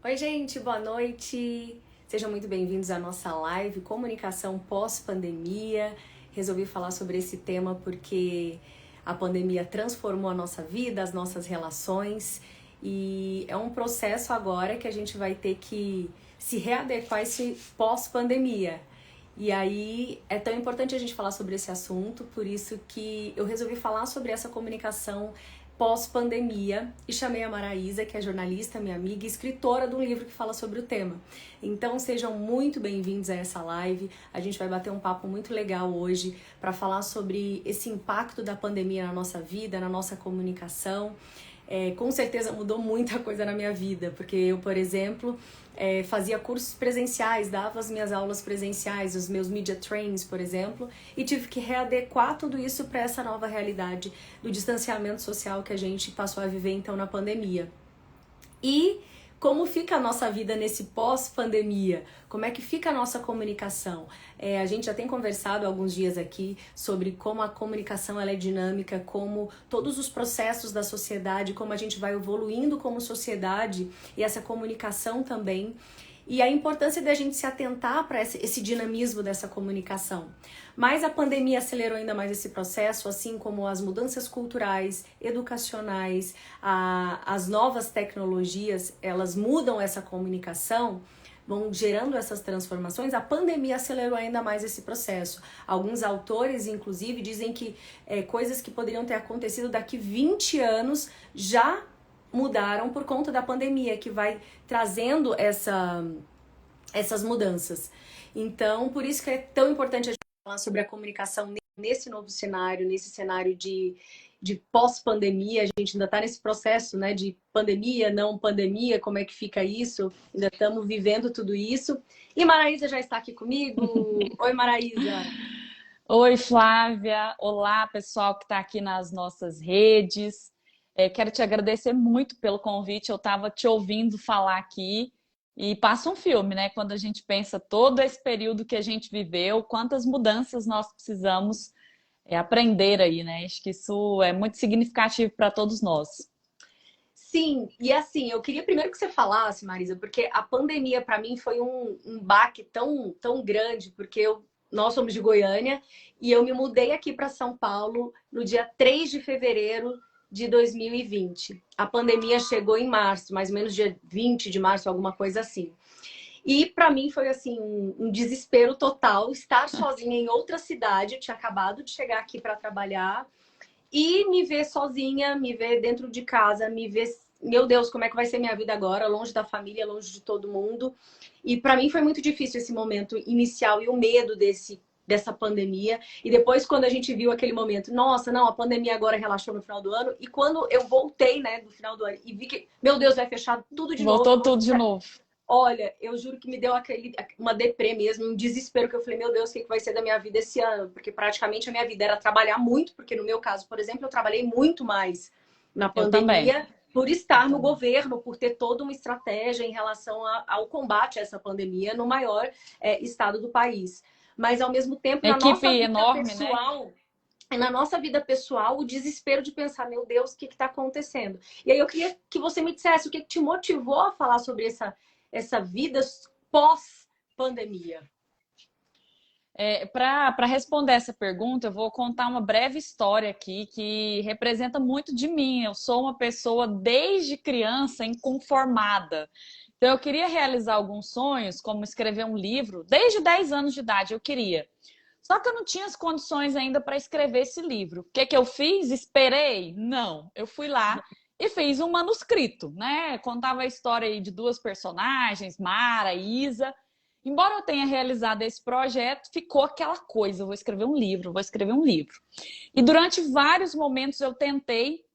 Oi, gente, boa noite. Sejam muito bem-vindos à nossa live Comunicação pós-pandemia. Resolvi falar sobre esse tema porque a pandemia transformou a nossa vida, as nossas relações e é um processo agora que a gente vai ter que se readequar a esse pós-pandemia. E aí é tão importante a gente falar sobre esse assunto, por isso que eu resolvi falar sobre essa comunicação pós-pandemia e chamei a Maraísa, que é jornalista, minha amiga e escritora de um livro que fala sobre o tema. Então sejam muito bem-vindos a essa live. A gente vai bater um papo muito legal hoje para falar sobre esse impacto da pandemia na nossa vida, na nossa comunicação. Com certeza mudou muita coisa na minha vida, porque eu, por exemplo, fazia cursos presenciais, dava as minhas aulas presenciais, os meus media trainings, por exemplo, e tive que readequar tudo isso para essa nova realidade do distanciamento social que a gente passou a viver então na pandemia. E como fica a nossa vida nesse pós-pandemia? Como é que fica a nossa comunicação? A gente já tem conversado há alguns dias aqui sobre como a comunicação ela é dinâmica, como todos os processos da sociedade, como a gente vai evoluindo como sociedade e essa comunicação também. E a importância da gente se atentar para esse dinamismo dessa comunicação. Mas a pandemia acelerou ainda mais esse processo, assim como as mudanças culturais, educacionais, as novas tecnologias, elas mudam essa comunicação, vão gerando essas transformações. A pandemia acelerou ainda mais esse processo. Alguns autores, inclusive, dizem que coisas que poderiam ter acontecido daqui 20 anos já mudaram por conta da pandemia, que vai trazendo essas mudanças. Então, por isso que é tão importante a gente falar sobre a comunicação nesse novo cenário, nesse cenário de pós-pandemia. A gente ainda está nesse processo, né, de pandemia, não pandemia, como é que fica isso? Ainda estamos vivendo tudo isso. E Maraísa já está aqui comigo. Oi, Maraísa. Oi, Flávia. Olá, pessoal que está aqui nas nossas redes. Quero te agradecer muito pelo convite. Eu estava te ouvindo falar aqui e passa um filme, né? Quando a gente pensa todo esse período que a gente viveu, quantas mudanças nós precisamos aprender aí, né? Acho que isso é muito significativo para todos nós. Sim, e assim, eu queria primeiro que você falasse, Marisa, porque a pandemia para mim foi um baque tão grande, porque nós somos de Goiânia e eu me mudei aqui para São Paulo no dia 3 de fevereiro de 2020. A pandemia chegou em março, mais ou menos dia 20 de março, alguma coisa assim. E para mim foi assim um desespero total estar sozinha em outra cidade. Eu tinha acabado de chegar aqui para trabalhar e me ver sozinha, me ver dentro de casa, me ver, meu Deus, como é que vai ser minha vida agora, longe da família, longe de todo mundo. E para mim foi muito difícil esse momento inicial e o medo dessa pandemia. E depois, quando a gente viu aquele momento, nossa, não, a pandemia agora relaxou no final do ano. E quando eu voltei, né, do final do ano e vi que, meu Deus, vai fechar tudo de novo. Voltou tudo de novo. Olha, eu juro que me deu uma deprê mesmo, um desespero que eu falei, meu Deus, o que vai ser da minha vida esse ano? Porque praticamente a minha vida era trabalhar muito, porque no meu caso, por exemplo, eu trabalhei muito mais na Eu também. pandemia por Eu estar no também. governo, por ter toda uma estratégia em relação ao combate a essa pandemia no maior estado do país. Mas ao mesmo tempo, Equipe enorme, né? na nossa vida pessoal, o desespero de pensar, meu Deus, o que está acontecendo? E aí eu queria que você me dissesse o que te motivou a falar sobre essa vida pós-pandemia. Para responder essa pergunta, eu vou contar uma breve história aqui que representa muito de mim. Eu sou uma pessoa desde criança inconformada. Então, eu queria realizar alguns sonhos, como escrever um livro. Desde 10 anos de idade eu queria. Só que eu não tinha as condições ainda para escrever esse livro. O que que eu fiz? Esperei? Não. Eu fui lá e fiz um manuscrito, né? Contava a história aí de duas personagens, Mara e Isa. Embora eu tenha realizado esse projeto, ficou aquela coisa, eu vou escrever um livro, vou escrever um livro. E durante vários momentos eu tentei,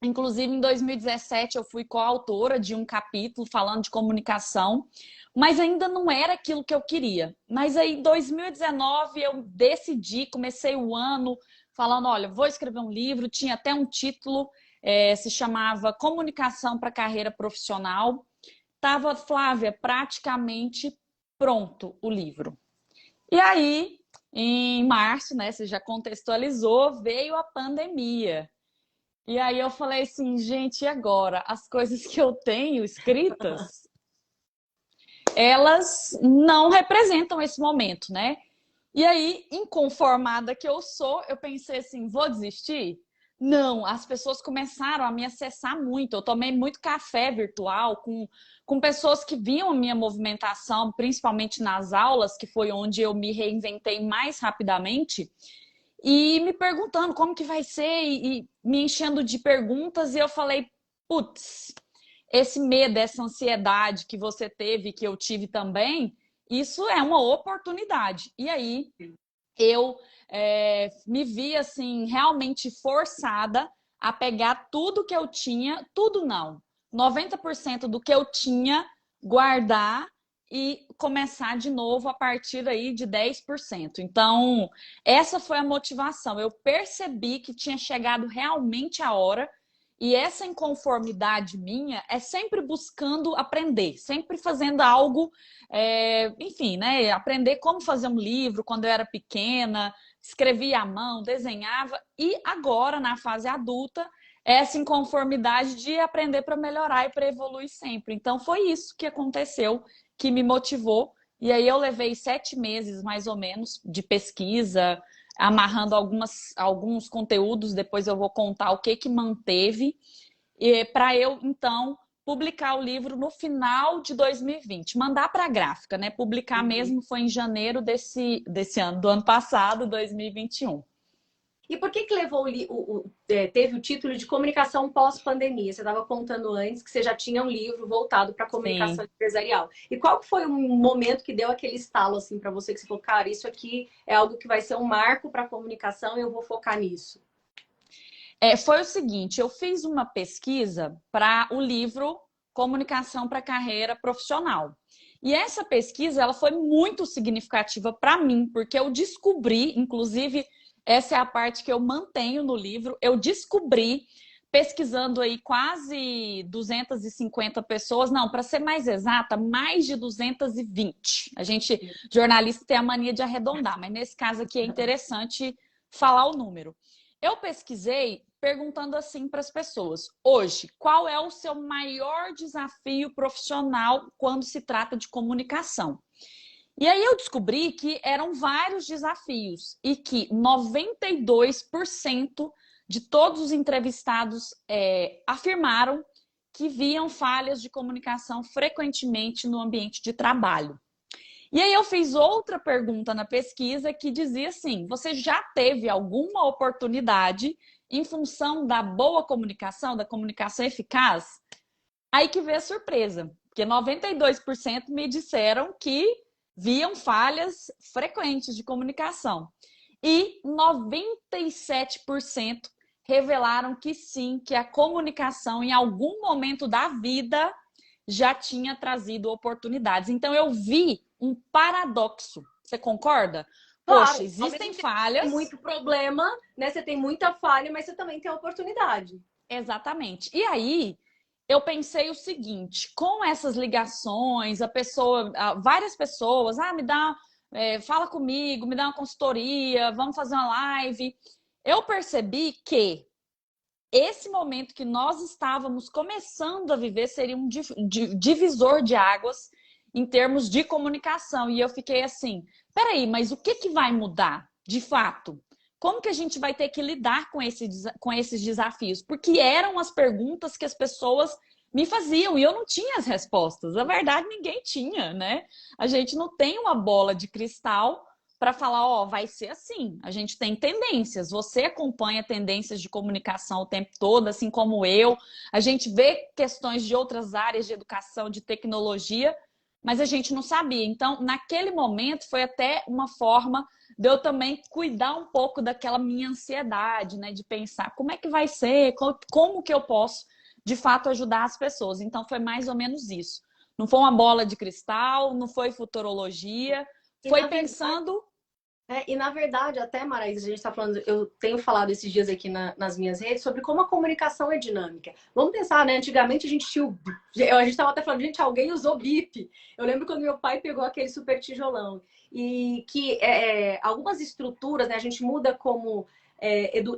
inclusive em 2017 eu fui coautora de um capítulo falando de comunicação, mas ainda não era aquilo que eu queria. Mas aí em 2019 eu decidi, comecei o ano falando, olha, vou escrever um livro, tinha até um título, se chamava Comunicação para a Carreira Profissional. Estava, Flávia, praticamente pronto o livro. E aí, em março, né, você já contextualizou, veio a pandemia. E aí eu falei assim, gente, e agora? As coisas que eu tenho escritas, elas não representam esse momento, né? E aí, inconformada que eu sou, eu pensei assim, vou desistir? Não, as pessoas começaram a me acessar muito. Eu tomei muito café virtual com pessoas que viam a minha movimentação, principalmente nas aulas, que foi onde eu me reinventei mais rapidamente, e me perguntando como que vai ser, e me enchendo de perguntas, e eu falei, putz, esse medo, essa ansiedade que você teve, que eu tive também, isso é uma oportunidade. E aí eu me vi assim realmente forçada a pegar tudo que eu tinha, tudo não, 90% do que eu tinha, guardar e começar de novo a partir aí de 10%. Então, essa foi a motivação. Eu percebi que tinha chegado realmente a hora, e essa inconformidade minha é sempre buscando aprender, sempre fazendo algo, enfim, né? Aprender como fazer um livro quando eu era pequena, escrevia à mão, desenhava, e agora, na fase adulta, essa inconformidade de aprender para melhorar e para evoluir sempre. Então, foi isso que aconteceu, que me motivou. E aí eu levei 7 meses, mais ou menos, de pesquisa, amarrando alguns conteúdos, depois eu vou contar o que manteve, para eu, então, publicar o livro no final de 2020, mandar para a gráfica, né? Publicar mesmo foi em janeiro desse ano, do ano passado, 2021. E por que levou teve o título de Comunicação Pós-Pandemia? Você estava contando antes que você já tinha um livro voltado para comunicação Sim. empresarial. E qual que foi o momento que deu aquele estalo assim para você, que você falou, cara, isso aqui é algo que vai ser um marco para a comunicação e eu vou focar nisso? Foi o seguinte, eu fiz uma pesquisa para o livro Comunicação para a Carreira Profissional. E essa pesquisa ela foi muito significativa para mim, porque eu descobri, inclusive, essa é a parte que eu mantenho no livro, eu descobri, pesquisando aí quase 250 pessoas, não, para ser mais exata, mais de 220. A gente, jornalista, tem a mania de arredondar, mas nesse caso aqui é interessante falar o número. Eu pesquisei perguntando assim para as pessoas: hoje, qual é o seu maior desafio profissional quando se trata de comunicação? E aí eu descobri que eram vários desafios e que 92% de todos os entrevistados afirmaram que viam falhas de comunicação frequentemente no ambiente de trabalho. E aí eu fiz outra pergunta na pesquisa que dizia assim: você já teve alguma oportunidade em função da boa comunicação, da comunicação eficaz? Aí que veio a surpresa, porque 92% me disseram que viam falhas frequentes de comunicação. E 97% revelaram que sim, que a comunicação em algum momento da vida já tinha trazido oportunidades. Então eu vi um paradoxo. Você concorda? Claro, Poxa, existem falhas. Tem muito problema, né? Você tem muita falha, mas você também tem oportunidade. Exatamente. E aí eu pensei o seguinte: com essas ligações, várias pessoas, fala comigo, me dá uma consultoria, vamos fazer uma live. Eu percebi que esse momento que nós estávamos começando a viver seria um divisor de águas em termos de comunicação. E eu fiquei assim, peraí, mas o que vai mudar de fato? Como que a gente vai ter que lidar com esses desafios? Porque eram as perguntas que as pessoas me faziam e eu não tinha as respostas. Na verdade, ninguém tinha, né? A gente não tem uma bola de cristal para falar, ó, vai ser assim. A gente tem tendências. Você acompanha tendências de comunicação o tempo todo, assim como eu. A gente vê questões de outras áreas de educação, de tecnologia, mas a gente não sabia. Então, naquele momento, foi até uma forma de eu também cuidar um pouco daquela minha ansiedade, né? De pensar como é que vai ser, como que eu posso, de fato, ajudar as pessoas. Então, foi mais ou menos isso. Não foi uma bola de cristal, não foi futurologia, foi pensando... E na verdade, até, Maraísa, a gente está falando, eu tenho falado esses dias aqui nas minhas redes sobre como a comunicação é dinâmica. Vamos pensar, né? Antigamente a gente tinha a gente estava até falando, gente, alguém usou bip. Eu lembro quando meu pai pegou aquele super tijolão. E que algumas estruturas, né? A gente muda como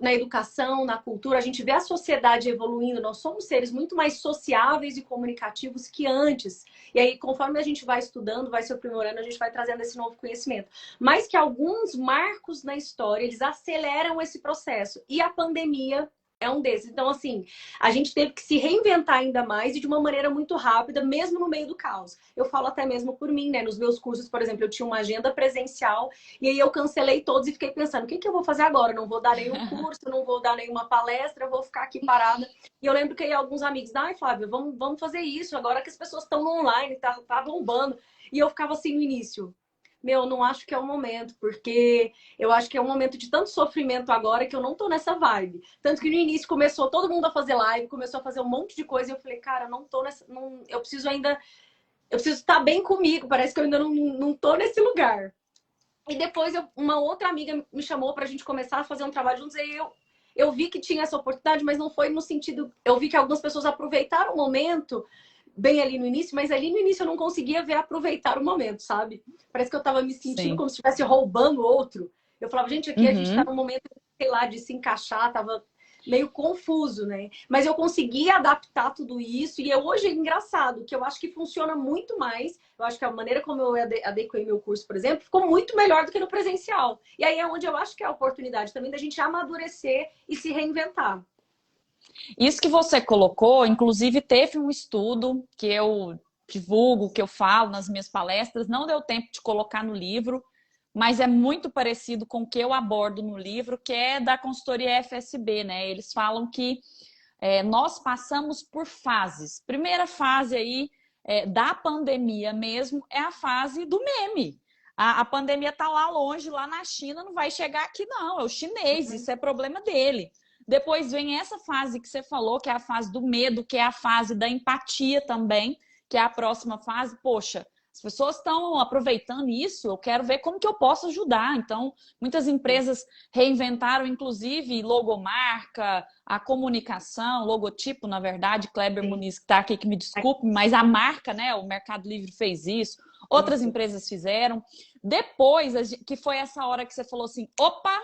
na educação, na cultura, a gente vê a sociedade evoluindo, nós somos seres muito mais sociáveis e comunicativos que antes. E aí, conforme a gente vai estudando, vai se aprimorando, a gente vai trazendo esse novo conhecimento. Mas que alguns marcos na história, eles aceleram esse processo. E a pandemia é um desses. Então, assim, a gente teve que se reinventar ainda mais e de uma maneira muito rápida, mesmo no meio do caos. Eu falo até mesmo por mim, né? Nos meus cursos, por exemplo, eu tinha uma agenda presencial e aí eu cancelei todos e fiquei pensando, o que que eu vou fazer agora? Eu não vou dar nenhum curso, não vou dar nenhuma palestra, eu vou ficar aqui parada. E eu lembro que aí alguns amigos, ai, Flávia, vamos fazer isso, agora que as pessoas estão no online, tá bombando. E eu ficava assim no início. Não acho que é o momento, porque eu acho que é um momento de tanto sofrimento agora que eu não tô nessa vibe. Tanto que no início começou todo mundo a fazer live, começou a fazer um monte de coisa, e eu falei, cara, não tô nessa. Não, eu preciso estar bem comigo, parece que eu ainda não tô nesse lugar. E depois uma outra amiga me chamou pra gente começar a fazer um trabalho juntos, e eu vi que tinha essa oportunidade, mas não foi no sentido. Eu vi que algumas pessoas aproveitaram o momento bem ali no início, mas ali no início eu não conseguia ver aproveitar o momento, sabe? Parece que eu tava me sentindo Sim. como se estivesse roubando outro. Eu falava, gente, aqui a gente tá Uhum. num momento, sei lá, de se encaixar, tava meio confuso, né? Mas eu consegui adaptar tudo isso e hoje é engraçado, que eu acho que funciona muito mais. Eu acho que a maneira como eu adequei meu curso, por exemplo, ficou muito melhor do que no presencial. E aí é onde eu acho que é a oportunidade também da gente amadurecer e se reinventar. Isso que você colocou, inclusive teve um estudo que eu divulgo, que eu falo nas minhas palestras, não deu tempo de colocar no livro, mas é muito parecido com o que eu abordo no livro, que é da consultoria FSB, né? Eles falam que nós passamos por fases. Primeira fase aí da pandemia mesmo é a fase do meme. A pandemia está lá longe, lá na China, não vai chegar aqui, não. É o chinês, isso é problema dele. Depois vem essa fase que você falou, que é a fase do medo, que é a fase da empatia também, que é a próxima fase. Poxa, as pessoas estão aproveitando isso, eu quero ver como que eu posso ajudar. Então, muitas empresas reinventaram, inclusive, logomarca, a comunicação, logotipo, na verdade. Kleber Sim. Muniz, que está aqui, que me desculpe, mas a marca, né? O Mercado Livre fez isso, outras Isso. empresas fizeram. Depois, que foi essa hora que você falou assim, opa,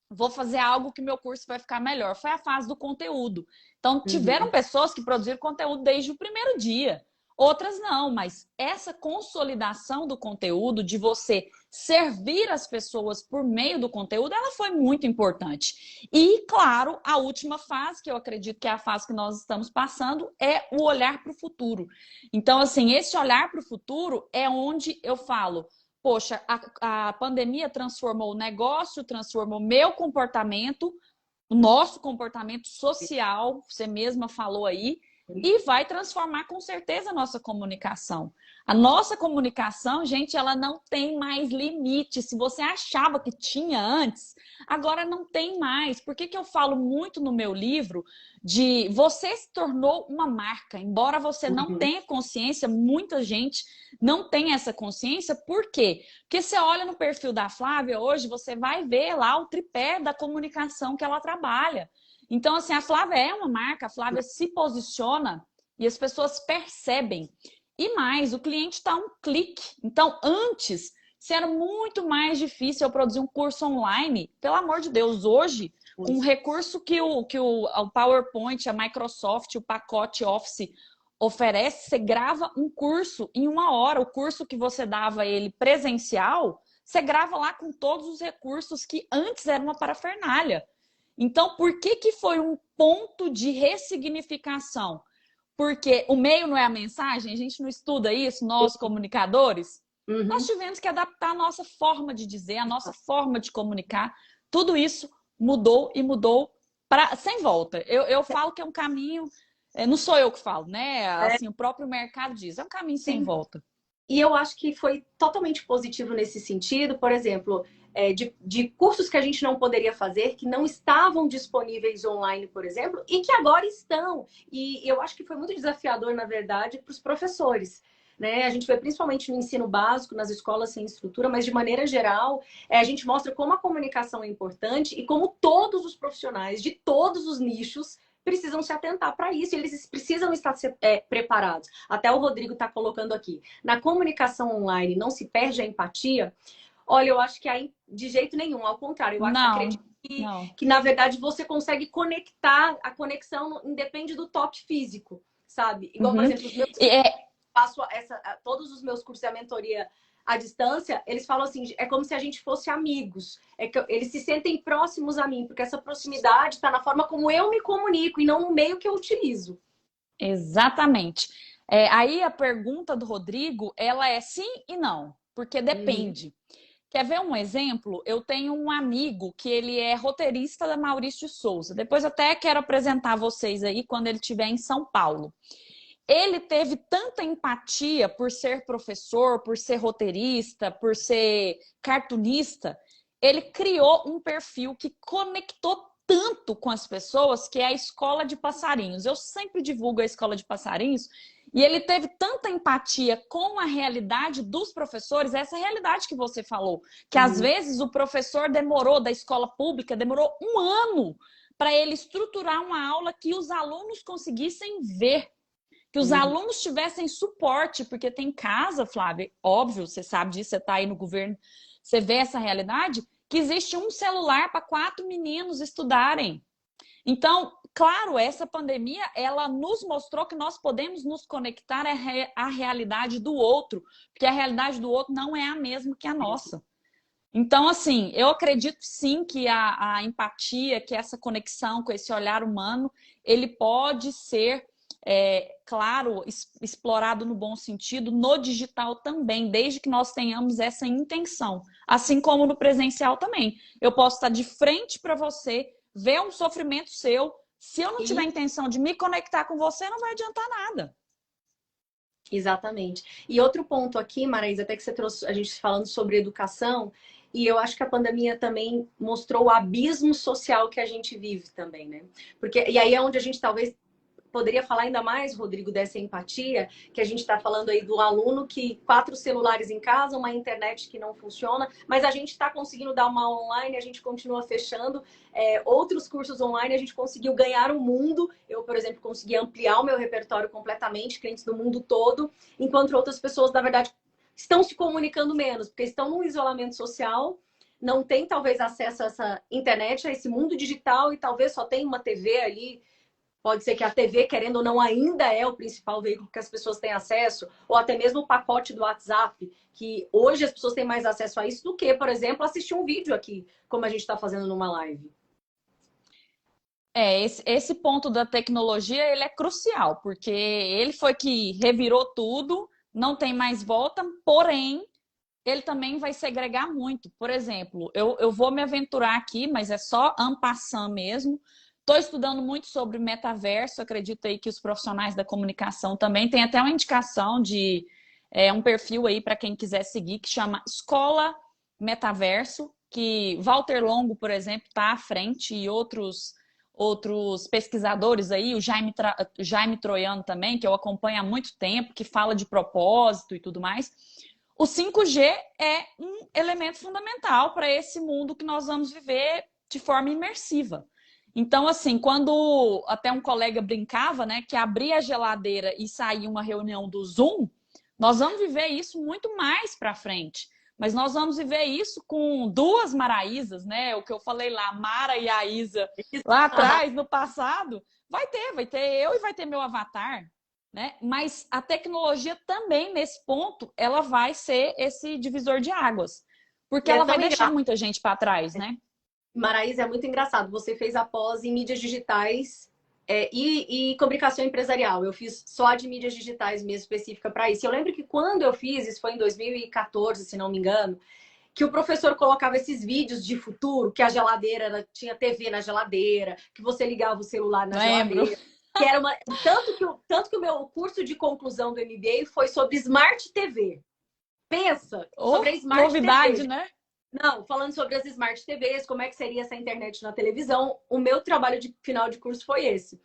vou fazer algo que meu curso vai ficar melhor. Foi a fase do conteúdo. Então, tiveram Uhum. pessoas que produziram conteúdo desde o primeiro dia. Outras não, mas essa consolidação do conteúdo, de você servir as pessoas por meio do conteúdo, ela foi muito importante. E, claro, a última fase, que eu acredito que é a fase que nós estamos passando, é o olhar para o futuro. Então, assim, esse olhar para o futuro é onde eu falo, poxa, a pandemia transformou o negócio, transformou meu comportamento, o nosso comportamento social, você mesma falou aí, e vai transformar com certeza a nossa comunicação. A nossa comunicação, gente, ela não tem mais limite. Se você achava que tinha antes, agora não tem mais. Por que que eu falo muito no meu livro de você se tornou uma marca? Embora você não Uhum. tenha consciência, muita gente não tem essa consciência. Por quê? Porque você olha no perfil da Flávia hoje, você vai ver lá o tripé da comunicação que ela trabalha. Então, assim, a Flávia é uma marca, a Flávia se posiciona e as pessoas percebem. E mais, o cliente está a um clique. Então, antes, se era muito mais difícil eu produzir um curso online, pelo amor de Deus, hoje, com o recurso que o PowerPoint, a Microsoft, o pacote Office oferece, você grava um curso em 1 hora. O curso que você dava ele presencial, você grava lá com todos os recursos que antes era uma parafernália. Então, por que que foi um ponto de ressignificação? Porque o meio não é a mensagem, a gente não estuda isso, nós comunicadores. Nós Uhum. tivemos que adaptar a nossa forma de dizer, a nossa forma de comunicar. Tudo isso mudou e mudou sem volta. Eu falo que é um caminho, não sou eu que falo, né? É, Assim, o próprio mercado diz, é um caminho sem sim. volta. E eu acho que foi totalmente positivo nesse sentido. Por exemplo, de cursos que a gente não poderia fazer, que não estavam disponíveis online, por exemplo, e que agora estão. E eu acho que foi muito desafiador, na verdade, para os professores. Né? A gente vê principalmente no ensino básico, nas escolas sem estrutura, mas de maneira geral, a gente mostra como a comunicação é importante e como todos os profissionais de todos os nichos precisam se atentar para isso, eles precisam estar preparados. Até o Rodrigo está colocando aqui. Na comunicação online não se perde a empatia? Olha, eu acho que aí, de jeito nenhum, ao contrário, eu acredito Não. Não. que na verdade você consegue conectar, a conexão independe do toque físico, sabe? Igual, por exemplo, os meus todos os meus cursos e a mentoria à distância, eles falam assim, é como se a gente fosse amigos. É que eles se sentem próximos a mim, porque essa proximidade está na forma como eu me comunico e não no meio que eu utilizo. Exatamente. Aí a pergunta do Rodrigo, ela é sim e não, porque depende. Quer ver um exemplo? Eu tenho um amigo que ele é roteirista da Maurício de Souza. Depois eu até quero apresentar vocês aí quando ele estiver em São Paulo. Ele teve tanta empatia por ser professor, por ser roteirista, por ser cartunista. Ele criou um perfil que conectou tanto com as pessoas, que é a Escola de Passarinhos. Eu sempre divulgo a Escola de Passarinhos. E ele teve tanta empatia com a realidade dos professores, essa realidade que você falou, que às vezes o professor demorou, da escola pública, demorou um ano para ele estruturar uma aula que os alunos conseguissem ver. Que os alunos tivessem suporte, porque tem casa, Flávia, óbvio, você sabe disso, você está aí no governo, você vê essa realidade, que existe um celular para 4 meninos estudarem. Então, claro, essa pandemia, ela nos mostrou que nós podemos nos conectar à realidade do outro, porque a realidade do outro não é a mesma que a nossa. Então, assim, eu acredito sim que a empatia, que essa conexão com esse olhar humano, ele pode ser... claro, explorado no bom sentido, no digital também, desde que nós tenhamos essa intenção. Assim como no presencial também. Eu posso estar de frente para você, ver um sofrimento seu. Se eu não tiver intenção de me conectar com você, não vai adiantar nada. Exatamente. E outro ponto aqui, Maraísa, até que você trouxe a gente falando sobre educação, e eu acho que a pandemia também mostrou o abismo social que a gente vive também, né? E aí é onde a gente talvez poderia falar ainda mais, Rodrigo, dessa empatia, que a gente está falando aí do aluno que 4 celulares em casa, uma internet que não funciona, mas a gente está conseguindo dar uma online, a gente continua fechando. Outros cursos online, a gente conseguiu ganhar o mundo. Eu, por exemplo, consegui ampliar o meu repertório completamente, clientes do mundo todo, enquanto outras pessoas, na verdade, estão se comunicando menos, porque estão num isolamento social, não tem talvez acesso a essa internet, a esse mundo digital, e talvez só tem uma TV ali. Pode ser que a TV, querendo ou não, ainda é o principal veículo que as pessoas têm acesso, ou até mesmo o pacote do WhatsApp, que hoje as pessoas têm mais acesso a isso do que, por exemplo, assistir um vídeo aqui, como a gente está fazendo numa live. Esse ponto da tecnologia, ele é crucial, porque ele foi que revirou tudo, não tem mais volta, porém, ele também vai segregar muito. Por exemplo, eu vou me aventurar aqui, mas é só en passant mesmo. Estou estudando muito sobre metaverso, acredito aí que os profissionais da comunicação também. Tem até uma indicação de um perfil aí para quem quiser seguir, que chama Escola Metaverso, que Walter Longo, por exemplo, está à frente, e outros pesquisadores aí, o Jaime Troiano também, que eu acompanho há muito tempo, que fala de propósito e tudo mais. O 5G é um elemento fundamental para esse mundo que nós vamos viver de forma imersiva. Então, assim, quando até um colega brincava, né, que abria a geladeira e saía uma reunião do Zoom, nós vamos viver isso muito mais para frente. Mas nós vamos viver isso com 2 Maraísas, né? O que eu falei lá, Mara e a Isa, lá atrás, no passado, vai ter eu e vai ter meu avatar, né? Mas a tecnologia também, nesse ponto, ela vai ser esse divisor de águas. Porque ela vai deixar muita gente para trás, né? Maraísa, é muito engraçado. Você fez a pós em mídias digitais e comunicação empresarial. Eu fiz só de mídias digitais mesmo, específica para isso. Eu lembro que quando eu fiz, isso foi em 2014, se não me engano, que o professor colocava esses vídeos de futuro, que a geladeira tinha TV na geladeira, que você ligava o celular na geladeira. Que era tanto que o meu curso de conclusão do MBA foi sobre Smart TV. Pensa sobre a Smart novidade, TV. Né? Não, falando sobre as Smart TVs, como é que seria essa internet na televisão, o meu trabalho de final de curso foi esse.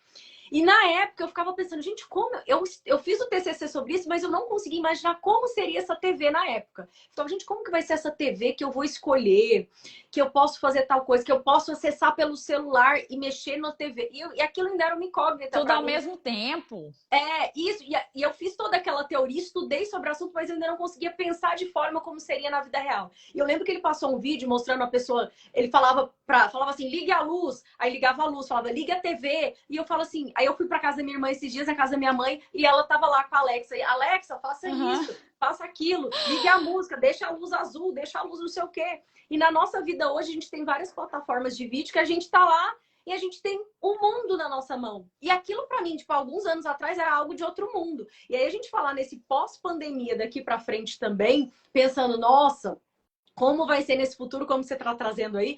E na época eu ficava pensando, gente, como eu fiz o TCC sobre sobre isso, mas eu não conseguia imaginar como seria essa TV na época. Então, gente, como que vai ser essa TV que eu vou escolher, que eu posso fazer tal coisa, que eu posso acessar pelo celular e mexer na TV? E aquilo ainda era uma incógnita. Tudo ao mesmo tempo. Isso. E eu fiz toda aquela teoria, estudei sobre o assunto, mas eu ainda não conseguia pensar de forma como seria na vida real. E eu lembro que ele passou um vídeo mostrando a pessoa, ele falava assim, ligue a luz, aí ligava a luz, falava, ligue a TV. E eu falo assim, aí eu fui pra casa da minha irmã esses dias, na casa da minha mãe, e ela tava lá com a Alexa. E, Alexa, faça isso, faça aquilo, ligue a música, deixa a luz azul, deixa a luz não sei o quê. E na nossa vida hoje, a gente tem várias plataformas de vídeo que a gente tá lá e a gente tem um mundo na nossa mão. E aquilo para mim, tipo, alguns anos atrás era algo de outro mundo. E aí a gente falar nesse pós-pandemia daqui para frente também, pensando, nossa, como vai ser nesse futuro, como você está trazendo aí,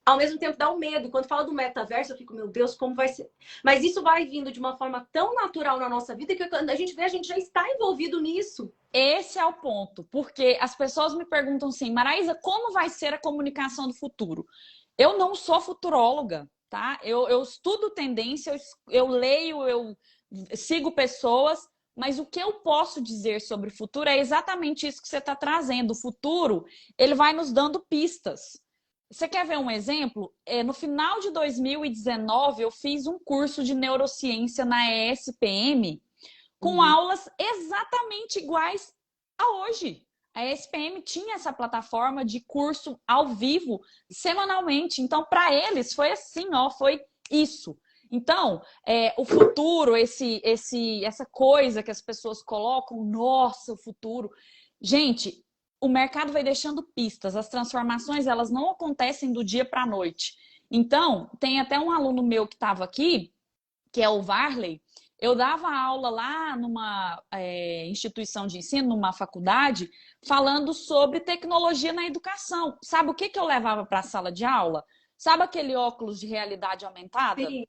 ao mesmo tempo dá um medo. Quando fala do metaverso, eu fico, meu Deus, como vai ser? Mas isso vai vindo de uma forma tão natural na nossa vida que quando a gente vê, a gente já está envolvido nisso. Esse é o ponto, porque as pessoas me perguntam assim, Maraísa, como vai ser a comunicação do futuro? Eu não sou futuróloga, tá? Eu estudo tendência, eu leio, eu sigo pessoas, mas o que eu posso dizer sobre o futuro é exatamente isso que você está trazendo. O futuro, ele vai nos dando pistas. Você quer ver um exemplo? No final de 2019, eu fiz um curso de neurociência na ESPM com aulas exatamente iguais a hoje. A ESPM tinha essa plataforma de curso ao vivo semanalmente. Então, para eles, foi assim, ó, foi isso. Então, o futuro, essa coisa que as pessoas colocam, nossa, o futuro. Gente, o mercado vai deixando pistas. As transformações, elas não acontecem do dia para a noite. Então, tem até um aluno meu que estava aqui, que é o Varley. Eu dava aula lá numa instituição de ensino, numa faculdade, falando sobre tecnologia na educação. Sabe o que eu levava para a sala de aula? Sabe aquele óculos de realidade aumentada? Sim.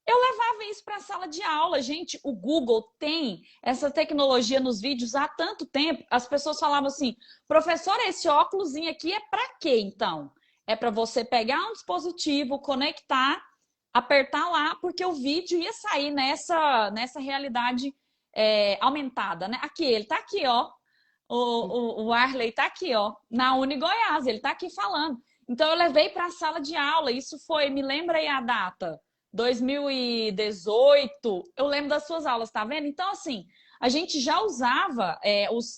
Eu levava isso para a sala de aula. Gente, o Google tem essa tecnologia nos vídeos há tanto tempo. As pessoas falavam assim, professora, esse óculosinho aqui é para quê, então? É para você pegar um dispositivo, conectar, apertar lá, porque o vídeo ia sair nessa realidade aumentada, né? Aqui, ele tá aqui, ó. O Arley tá aqui, ó, na Uni Goiás, ele tá aqui falando. Então, eu levei para a sala de aula. Isso foi, me lembra aí a data, 2018. Eu lembro das suas aulas, tá vendo? Então, assim, a gente já usava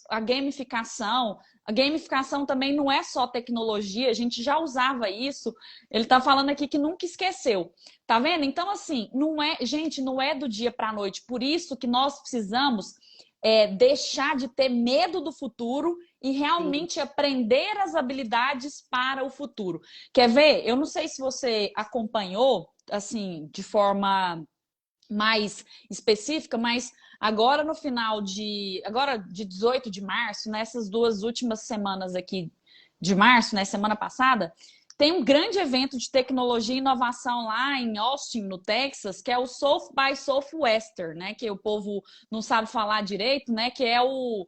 a gamificação. A gamificação também não é só tecnologia, a gente já usava isso. Ele tá falando aqui que nunca esqueceu. Tá vendo? Então, assim, gente, não é do dia para a noite. Por isso que nós precisamos deixar de ter medo do futuro e realmente aprender as habilidades para o futuro. Quer ver? Eu não sei se você acompanhou, assim, de forma mais específica, mas agora no final de 18 de março, nessas duas últimas semanas aqui de março, né, semana passada, tem um grande evento de tecnologia e inovação lá em Austin, no Texas, que é o South by Southwestern, né, que o povo não sabe falar direito, né, que é o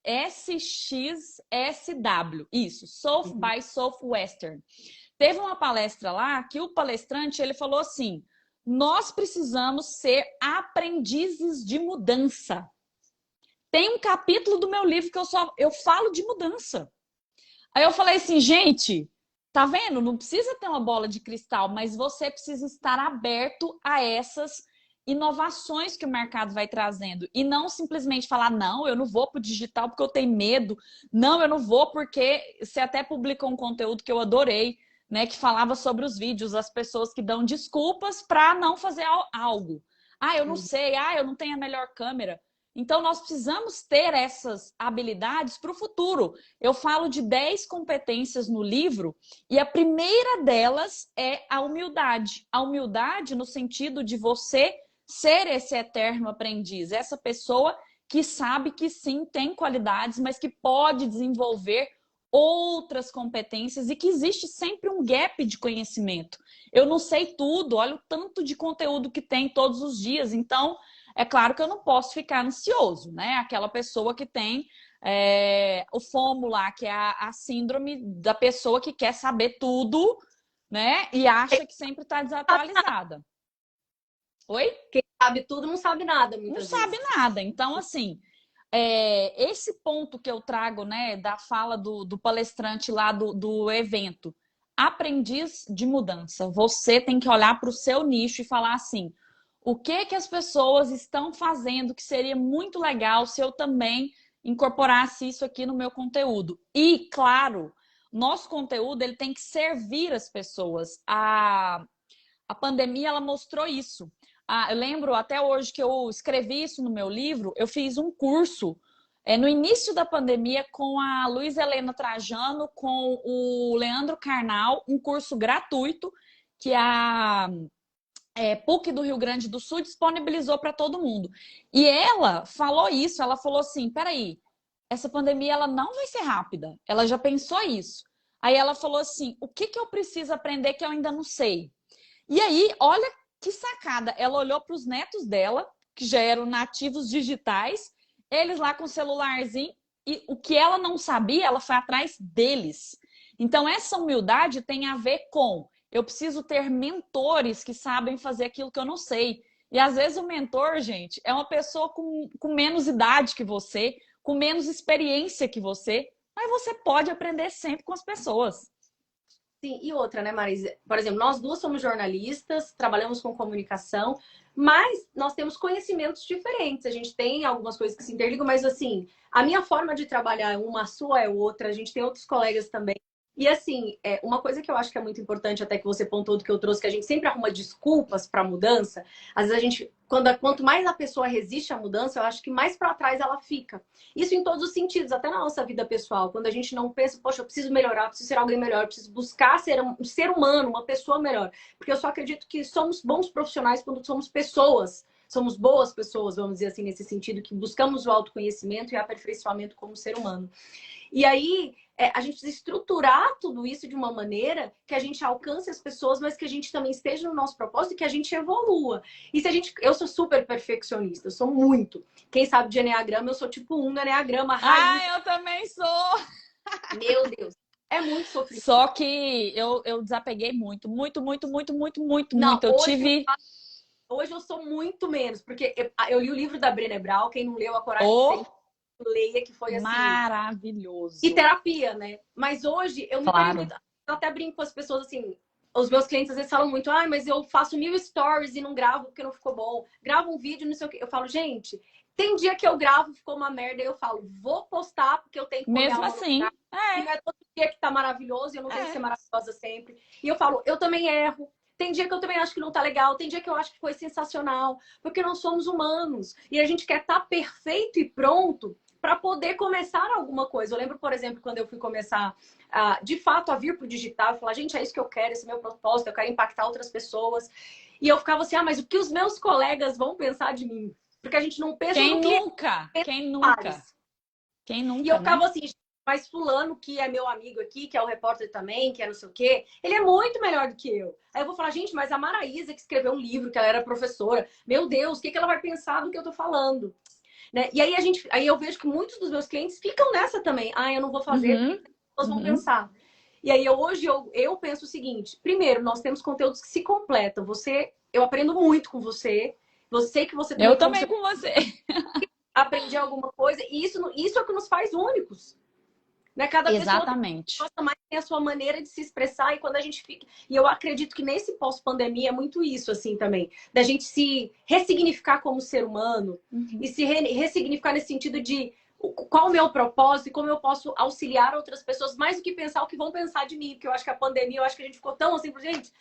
SXSW, isso, South by Southwestern. Teve uma palestra lá que o palestrante ele falou assim: nós precisamos ser aprendizes de mudança. Tem um capítulo do meu livro que eu falo de mudança. Aí eu falei assim, gente, tá vendo? Não precisa ter uma bola de cristal, mas você precisa estar aberto a essas inovações que o mercado vai trazendo. E não simplesmente falar, não, eu não vou pro digital porque eu tenho medo. Não, eu não vou porque você até publicou um conteúdo que eu adorei, né, que falava sobre os vídeos, as pessoas que dão desculpas para não fazer algo. Ah, eu não sei, eu não tenho a melhor câmera. Então, nós precisamos ter essas habilidades para o futuro. Eu falo de 10 competências no livro e a primeira delas é a humildade. A humildade no sentido de você ser esse eterno aprendiz, essa pessoa que sabe que sim, tem qualidades, mas que pode desenvolver outras competências e que existe sempre um gap de conhecimento. Eu não sei tudo, olha o tanto de conteúdo que tem todos os dias, então é claro que eu não posso ficar ansioso, né? Aquela pessoa que tem o FOMO lá, que é a síndrome da pessoa que quer saber tudo, né? E acha que sempre está desatualizada. Oi? Quem sabe tudo, não sabe nada, Não muitas sabe vezes. nada. Então, assim, esse ponto que eu trago, né, da fala do palestrante lá do evento, aprendiz de mudança. Você tem que olhar para o seu nicho e falar assim: o que que as pessoas estão fazendo que seria muito legal se eu também incorporasse isso aqui no meu conteúdo? E, claro, nosso conteúdo ele tem que servir as pessoas. A pandemia ela mostrou isso. Eu lembro até hoje que eu escrevi isso no meu livro. Eu fiz um curso no início da pandemia com a Luísa Helena Trajano, com o Leandro Carnal, um curso gratuito que a PUC do Rio Grande do Sul disponibilizou para todo mundo. E ela falou isso, ela falou assim, peraí, essa pandemia ela não vai ser rápida. Ela já pensou isso. Aí ela falou assim, o que que eu preciso aprender que eu ainda não sei? E aí, olha que sacada. Ela olhou para os netos dela, que já eram nativos digitais, eles lá com o celularzinho, e o que ela não sabia, ela foi atrás deles. Então, essa humildade tem a ver com eu preciso ter mentores que sabem fazer aquilo que eu não sei. E às vezes o mentor, gente, é uma pessoa com menos idade que você, com menos experiência que você, mas você pode aprender sempre com as pessoas. Sim, e outra, né, Marisa? Por exemplo, nós duas somos jornalistas, trabalhamos com comunicação, mas nós temos conhecimentos diferentes. A gente tem algumas coisas que se interligam, mas assim, a minha forma de trabalhar é uma, a sua é outra, a gente tem outros colegas também. E assim, uma coisa que eu acho que é muito importante, até que você pontuou do que eu trouxe, que a gente sempre arruma desculpas para mudança. Às vezes a gente, quanto mais a pessoa resiste à mudança, eu acho que mais para trás ela fica. Isso em todos os sentidos, até na nossa vida pessoal. Quando a gente não pensa, poxa, eu preciso melhorar, eu preciso ser alguém melhor, eu preciso buscar ser um ser humano, uma pessoa melhor. Porque eu só acredito que somos bons profissionais quando somos pessoas. Somos boas pessoas, vamos dizer assim, nesse sentido, que buscamos o autoconhecimento e aperfeiçoamento como ser humano. E aí, a gente precisa estruturar tudo isso de uma maneira que a gente alcance as pessoas, mas que a gente também esteja no nosso propósito e que a gente evolua. E se a gente. Eu sou super perfeccionista, eu sou muito. Quem sabe de Enneagrama, eu sou tipo 1 no Enneagrama, raiz. Ah, eu também sou! Meu Deus. É muito sofrido. Só que eu desapeguei muito, muito, muito, muito, muito, muito, Não, muito. Eu tive. hoje eu sou muito menos, porque eu li o livro da Brené Brown, quem não leu A Coragem de Ser, Oh, leia, que foi assim. E maravilhoso. terapia, né? Mas hoje eu me Claro. permito, eu até brinco com as pessoas assim, os meus clientes às vezes falam muito, mas eu faço 1000 stories e não gravo porque não ficou bom. Gravo um vídeo, não sei o quê. Eu falo, gente, tem dia que eu gravo, ficou uma merda, e eu falo, vou postar porque eu tenho que pôr minha Mesmo alma no assim, lugar. E não é todo dia que tá maravilhoso, e eu não tenho que ser é. maravilhosa sempre. E eu falo, eu também erro. Tem dia que eu também acho que não tá legal, tem dia que eu acho que foi sensacional, porque nós somos humanos e a gente quer estar perfeito e pronto para poder começar alguma coisa. Eu lembro, por exemplo, quando eu fui começar de fato a vir para o digital, falar, gente, é isso que eu quero, esse é meu propósito, eu quero impactar outras pessoas. E eu ficava assim, mas o que os meus colegas vão pensar de mim? Porque a gente não pensa no Quem cliente, nunca? pensa Quem no nunca? Ares. Quem E eu nunca, né? ficava assim, mas fulano, que é meu amigo aqui, que é o repórter também, que é não sei o quê, ele é muito melhor do que eu. Aí eu vou falar, gente, mas a Maraísa que escreveu um livro, que ela era professora, meu Deus, o que ela vai pensar do que eu tô falando? Né? E aí eu vejo que muitos dos meus clientes ficam nessa também. Eu não vou fazer porque Uhum, as pessoas vão uhum. pensar. E aí hoje eu penso o seguinte: primeiro, nós temos conteúdos que se completam. Eu aprendo muito com você. Sei que você Eu também, como também você com você. aprende alguma coisa, e isso é o que nos faz únicos. Né? Cada pessoa Exatamente. gosta mais, tem a sua maneira de se expressar, e quando a gente fica. E eu acredito que nesse pós-pandemia é muito isso, assim, também. Da gente se ressignificar como ser humano Uhum. e se ressignificar nesse sentido de qual o meu propósito e como eu posso auxiliar outras pessoas, mais do que pensar o que vão pensar de mim. Porque eu acho que a pandemia, eu acho que a gente ficou tão assim, gente,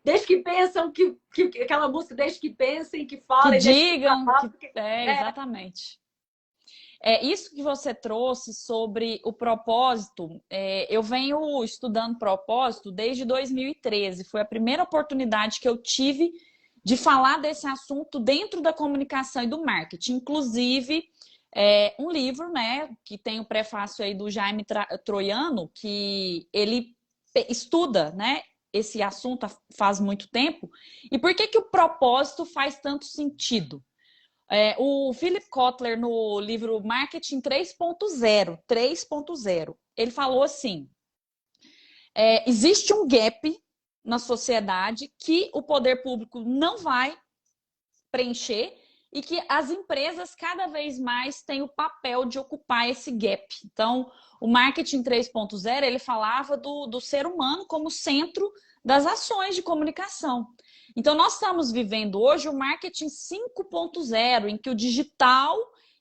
desde que pensam que aquela música, desde que pensem, que Que falem, deixa que digam falar, que porque exatamente. É isso que você trouxe sobre o propósito. Eu venho estudando propósito desde 2013. Foi a primeira oportunidade que eu tive de falar desse assunto dentro da comunicação e do marketing. Inclusive, um livro, né, que tem o prefácio aí do Jaime Troiano, que ele estuda, né, esse assunto faz muito tempo. E por que que o propósito faz tanto sentido? O Philip Kotler, no livro Marketing 3.0, ele falou assim: existe um gap na sociedade que o poder público não vai preencher e que as empresas cada vez mais têm o papel de ocupar esse gap. Então, o marketing 3.0, ele falava do ser humano como centro das ações de comunicação. Então, nós estamos vivendo hoje o marketing 5.0, em que o digital,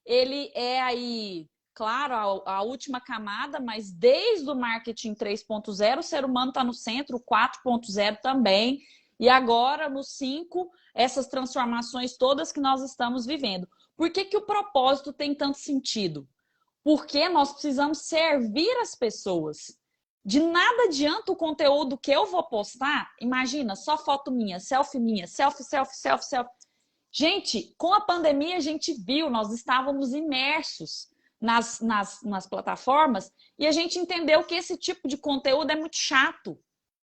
ele é aí, claro, a última camada, mas desde o marketing 3.0, o ser humano está no centro, o 4.0 também, e agora no 5, essas transformações todas que nós estamos vivendo. Por que o propósito tem tanto sentido? Porque nós precisamos servir as pessoas. De nada adianta o conteúdo que eu vou postar. Imagina, só foto minha, selfie, selfie. Gente, com a pandemia a gente viu, nós estávamos imersos nas plataformas e a gente entendeu que esse tipo de conteúdo é muito chato.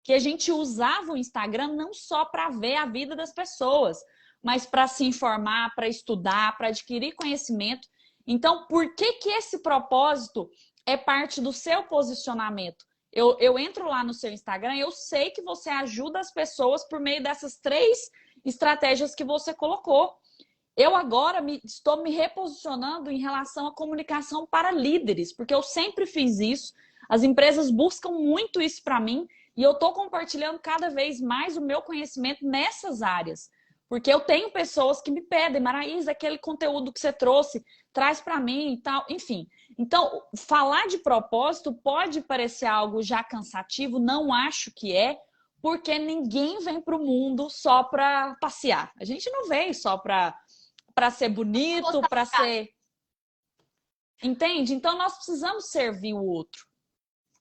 Que a gente usava o Instagram não só para ver a vida das pessoas, mas para se informar, para estudar, para adquirir conhecimento. Então, por que esse propósito é parte do seu posicionamento? Eu entro lá no seu Instagram e eu sei que você ajuda as pessoas por meio dessas 3 estratégias que você colocou. Eu agora estou me reposicionando em relação à comunicação para líderes, porque eu sempre fiz isso. As empresas buscam muito isso para mim e eu estou compartilhando cada vez mais o meu conhecimento nessas áreas. Porque eu tenho pessoas que me pedem, Maraísa, aquele conteúdo que você trouxe, traz para mim e tal, enfim. Então, falar de propósito pode parecer algo já cansativo, não acho que é, porque ninguém vem para o mundo só para passear. A gente não veio só para ser bonito, para ser... Entende? Então, nós precisamos servir o outro.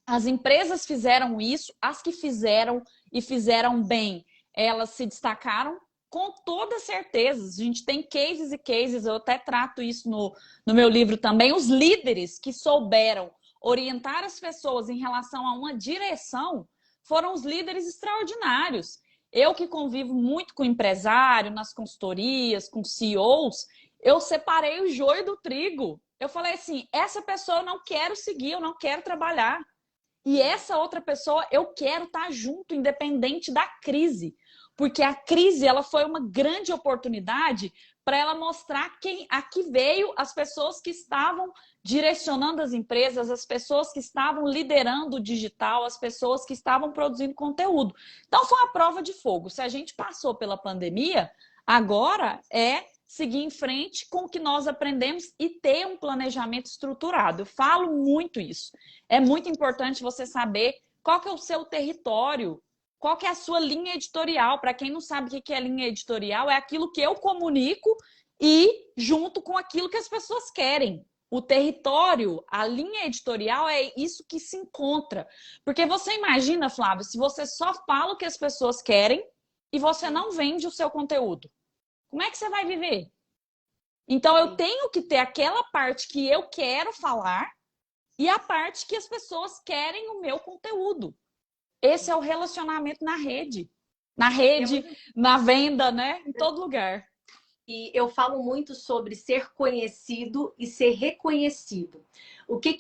As empresas fizeram isso, as que fizeram e fizeram bem, elas se destacaram com toda certeza. A gente tem cases e cases, eu até trato isso no meu livro também. Os líderes que souberam orientar as pessoas em relação a uma direção foram os líderes extraordinários. Eu que convivo muito com empresário, nas consultorias, com CEOs, eu separei o joio do trigo. Eu falei assim, essa pessoa eu não quero seguir, eu não quero trabalhar. E essa outra pessoa eu quero estar junto, independente da crise. Porque a crise ela foi uma grande oportunidade para ela mostrar a que veio as pessoas que estavam direcionando as empresas, as pessoas que estavam liderando o digital, as pessoas que estavam produzindo conteúdo. Então foi uma prova de fogo. Se a gente passou pela pandemia, agora é seguir em frente com o que nós aprendemos e ter um planejamento estruturado. Eu falo muito isso. É muito importante você saber qual que é o seu território, qual que é a sua linha editorial. Para quem não sabe o que é linha editorial, é aquilo que eu comunico e junto com aquilo que as pessoas querem. O território, a linha editorial é isso que se encontra. Porque você imagina, Flávio, se você só fala o que as pessoas querem e você não vende o seu conteúdo. Como é que você vai viver? Então, eu tenho que ter aquela parte que eu quero falar e a parte que as pessoas querem o meu conteúdo. Esse é o relacionamento na rede. Na rede, na venda, né? Em todo lugar. E eu falo muito sobre ser conhecido e ser reconhecido. O que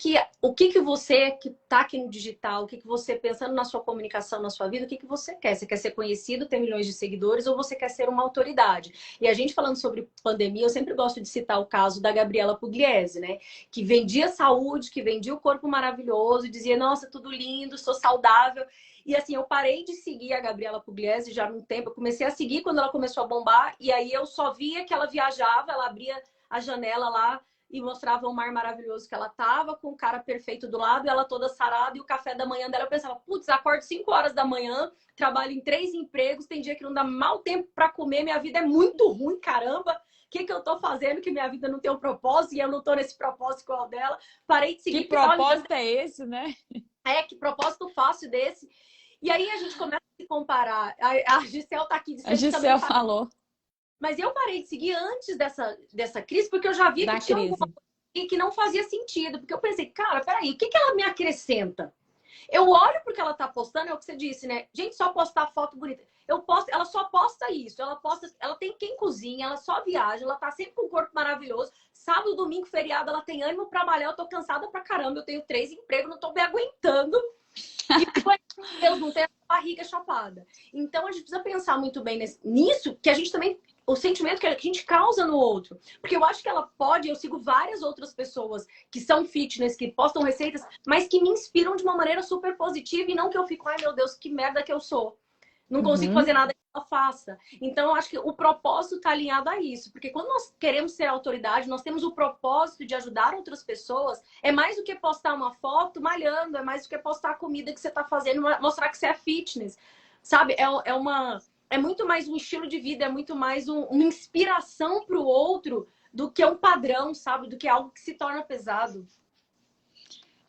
você que está aqui no digital, o que você pensando na sua comunicação, na sua vida, o que você quer? Você quer ser conhecido, ter milhões de seguidores ou você quer ser uma autoridade? E a gente falando sobre pandemia, eu sempre gosto de citar o caso da Gabriela Pugliese, né? Que vendia saúde, que vendia o corpo maravilhoso, dizia, nossa, tudo lindo, sou saudável. E assim, eu parei de seguir a Gabriela Pugliese já há um tempo. Eu comecei a seguir quando ela começou a bombar. E aí eu só via que ela viajava, ela abria a janela lá e mostrava o mar maravilhoso que ela tava, com o cara perfeito do lado, e ela toda sarada. E o café da manhã dela, eu pensava, putz, acordo 5 horas da manhã, trabalho em 3 empregos, tem dia que não dá mal tempo para comer, minha vida é muito ruim, caramba. O que eu tô fazendo que minha vida não tem um propósito e eu não tô nesse propósito igual o dela? Parei de seguir. Que propósito é esse, né? Que propósito fácil desse. E aí a gente começa a se comparar. A Gisele tá aqui. A Gisele falou. Mas eu parei de seguir antes dessa crise, porque eu já vi que tinha alguma coisa que não fazia sentido. Porque eu pensei, cara, peraí, o que ela me acrescenta? Eu olho porque ela tá postando, é o que você disse, né? Gente, só postar foto bonita. Ela só posta isso. Ela tem quem cozinha, ela só viaja, ela tá sempre com um corpo maravilhoso. Sábado, domingo, feriado, ela tem ânimo pra malhar. Eu tô cansada pra caramba, eu tenho 3 empregos, não tô me aguentando. E Deus não tem a barriga chapada. Então a gente precisa pensar muito bem nisso, que a gente também o sentimento que a gente causa no outro. Porque eu acho que ela pode, eu sigo várias outras pessoas que são fitness, que postam receitas, mas que me inspiram de uma maneira super positiva e não que eu fico, ai meu Deus, que merda que eu sou. Não consigo fazer nada que ela faça. Então, eu acho que o propósito está alinhado a isso. Porque quando nós queremos ser autoridade, nós temos o propósito de ajudar outras pessoas. É mais do que postar uma foto malhando, é mais do que postar a comida que você está fazendo, mostrar que você é fitness. Sabe? É muito mais um estilo de vida, é muito mais uma inspiração para o outro do que um padrão, sabe? Do que algo que se torna pesado.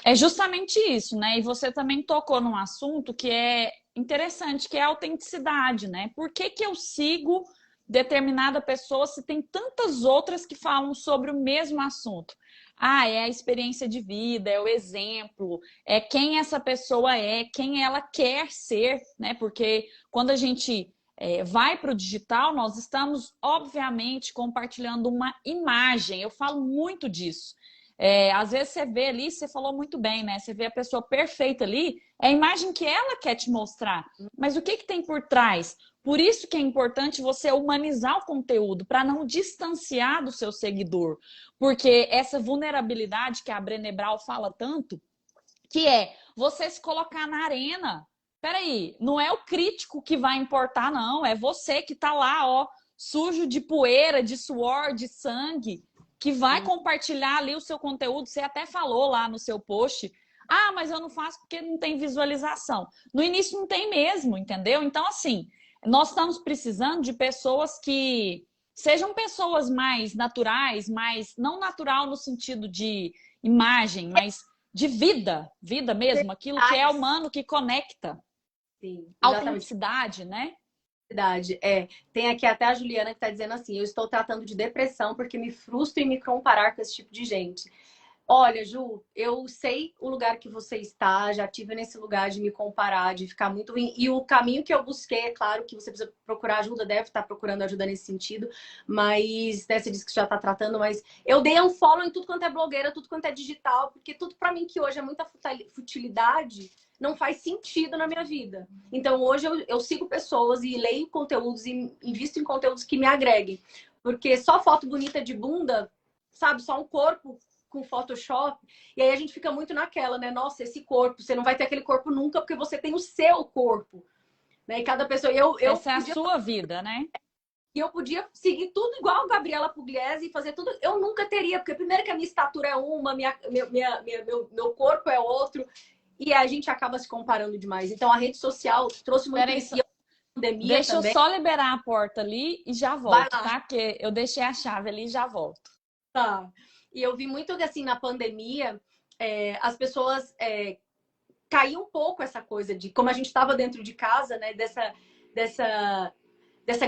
É justamente isso, né? E você também tocou num assunto que é interessante, que é a autenticidade, né? Por que que eu sigo determinada pessoa se tem tantas outras que falam sobre o mesmo assunto? Ah, é a experiência de vida, é o exemplo, é quem essa pessoa é, quem ela quer ser, né? Porque quando a gente vai para o digital, nós estamos, obviamente, compartilhando uma imagem. Eu falo muito disso. Às vezes você vê ali, você falou muito bem, né? Você vê a pessoa perfeita ali, é a imagem que ela quer te mostrar. Mas o que que tem por trás? Por isso que é importante você humanizar o conteúdo, para não distanciar do seu seguidor. Porque essa vulnerabilidade que a Brené Brown fala tanto, que é você se colocar na arena. Peraí, não é o crítico que vai importar, não. É você que tá lá, ó, sujo de poeira, de suor, de sangue, que vai compartilhar ali o seu conteúdo. Você até falou lá no seu post, ah, mas eu não faço porque não tem visualização. No início não tem mesmo, entendeu? Então, assim, nós estamos precisando de pessoas que sejam pessoas mais naturais, mais não natural no sentido de imagem, mas de vida, vida mesmo, aquilo que é humano, que conecta. Sim, exatamente. Autenticidade, né? Verdade. Tem aqui até a Juliana que está dizendo assim: eu estou tratando de depressão porque me frustro em me comparar com esse tipo de gente. Olha, Ju, eu sei o lugar que você está, já tive nesse lugar de me comparar, de ficar muito ruim. E o caminho que eu busquei, é claro que você precisa procurar ajuda, deve estar procurando ajuda nesse sentido, mas, né, você disse que já está tratando, mas eu dei um follow em tudo quanto é blogueira, tudo quanto é digital, porque tudo para mim que hoje é muita futilidade, não faz sentido na minha vida. Então, hoje eu sigo pessoas e leio conteúdos e invisto em conteúdos que me agreguem. Porque só foto bonita de bunda, sabe, só um corpo com Photoshop, e aí a gente fica muito naquela, né? Nossa, esse corpo, você não vai ter aquele corpo nunca porque você tem o seu corpo, né? E cada pessoa, essa é a sua vida, né? E eu podia seguir tudo igual a Gabriela Pugliese e fazer tudo, eu nunca teria, porque primeiro que a minha estatura é uma, meu corpo é outro, e a gente acaba se comparando demais. Então a rede social trouxe muito isso. Pandemia deixa também. Eu só liberar a porta ali e já volto, tá? Porque eu deixei a chave ali e já volto. Tá. E eu vi muito que, assim, na pandemia, as pessoas caíam um pouco essa coisa de como a gente estava dentro de casa, né? Dessa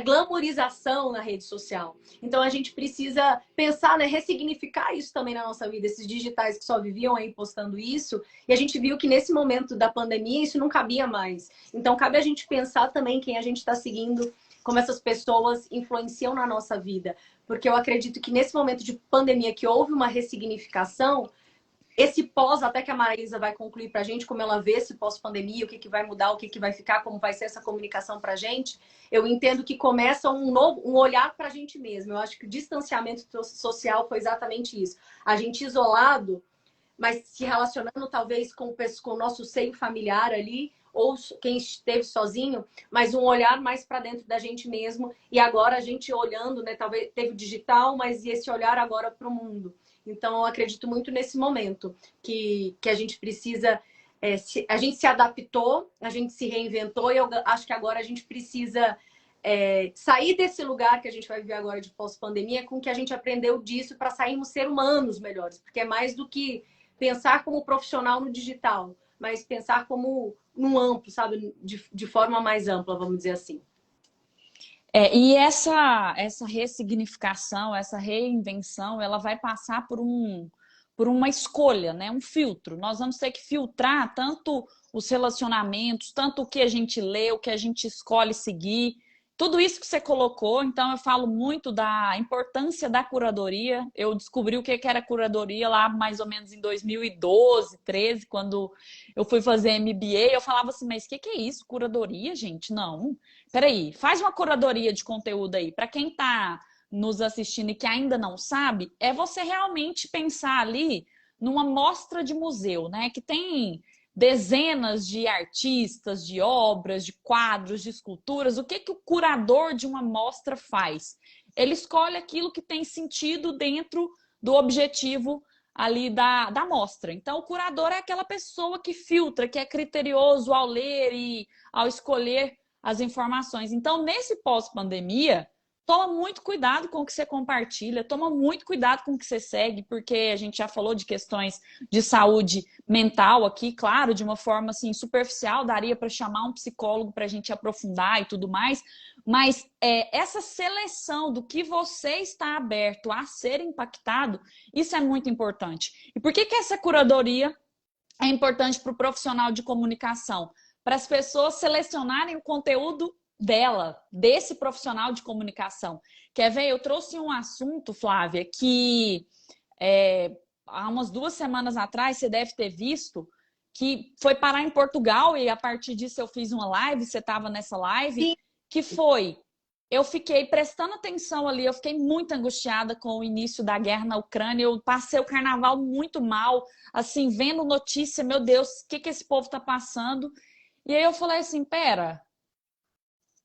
glamorização na rede social. Então, a gente precisa pensar, né? Ressignificar isso também na nossa vida. Esses digitais que só viviam aí postando isso. E a gente viu que nesse momento da pandemia, isso não cabia mais. Então, cabe a gente pensar também quem a gente está seguindo, como essas pessoas influenciam na nossa vida. Porque eu acredito que nesse momento de pandemia que houve uma ressignificação, esse pós, até que a Marisa vai concluir pra gente, como ela vê esse pós-pandemia, o que vai mudar, o que vai ficar, como vai ser essa comunicação pra gente, eu entendo que começa um olhar pra gente mesmo. Eu acho que o distanciamento social foi exatamente isso. A gente isolado, mas se relacionando talvez com o nosso seio familiar ali, ou quem esteve sozinho, mas um olhar mais para dentro da gente mesmo. E agora a gente olhando, né? Talvez teve o digital, mas e esse olhar agora para o mundo. Então, eu acredito muito nesse momento que a gente precisa. A gente se adaptou, a gente se reinventou, e eu acho que agora a gente precisa sair desse lugar que a gente vai viver agora de pós-pandemia com o que a gente aprendeu disso para sairmos ser humanos melhores, porque é mais do que pensar como profissional no digital, mas pensar como num amplo, sabe? De forma mais ampla, vamos dizer assim. E essa ressignificação, essa reinvenção, ela vai passar por uma escolha, né? Um filtro. Nós vamos ter que filtrar tanto os relacionamentos, tanto o que a gente lê, o que a gente escolhe seguir. Tudo isso que você colocou, então eu falo muito da importância da curadoria. Eu descobri o que era curadoria lá mais ou menos em 2012, 13, quando eu fui fazer MBA. Eu falava assim, mas o que é isso? Curadoria, gente? Não. peraí, faz uma curadoria de conteúdo aí. Para quem está nos assistindo e que ainda não sabe, é você realmente pensar ali numa mostra de museu, né? Que tem dezenas de artistas, de obras, de quadros, de esculturas. O que que o curador de uma mostra faz? Ele escolhe aquilo que tem sentido dentro do objetivo ali da mostra. Então, o curador é aquela pessoa que filtra, que é criterioso ao ler e ao escolher as informações. Então, nesse pós-pandemia, toma muito cuidado com o que você compartilha, toma muito cuidado com o que você segue, porque a gente já falou de questões de saúde mental aqui, claro, de uma forma assim superficial, daria para chamar um psicólogo para a gente aprofundar e tudo mais, mas essa seleção do que você está aberto a ser impactado, isso é muito importante. E por que que essa curadoria é importante para o profissional de comunicação? Para as pessoas selecionarem o conteúdo desse profissional de comunicação. Quer ver? Eu trouxe um assunto, Flávia, que há umas 2 semanas atrás você deve ter visto, que foi parar em Portugal e a partir disso eu fiz uma live, você estava nessa live, Sim. que foi, eu fiquei prestando atenção ali, eu fiquei muito angustiada com o início da guerra na Ucrânia, eu passei o carnaval muito mal, assim, vendo notícia, meu Deus, o que que esse povo está passando? E aí eu falei assim, pera,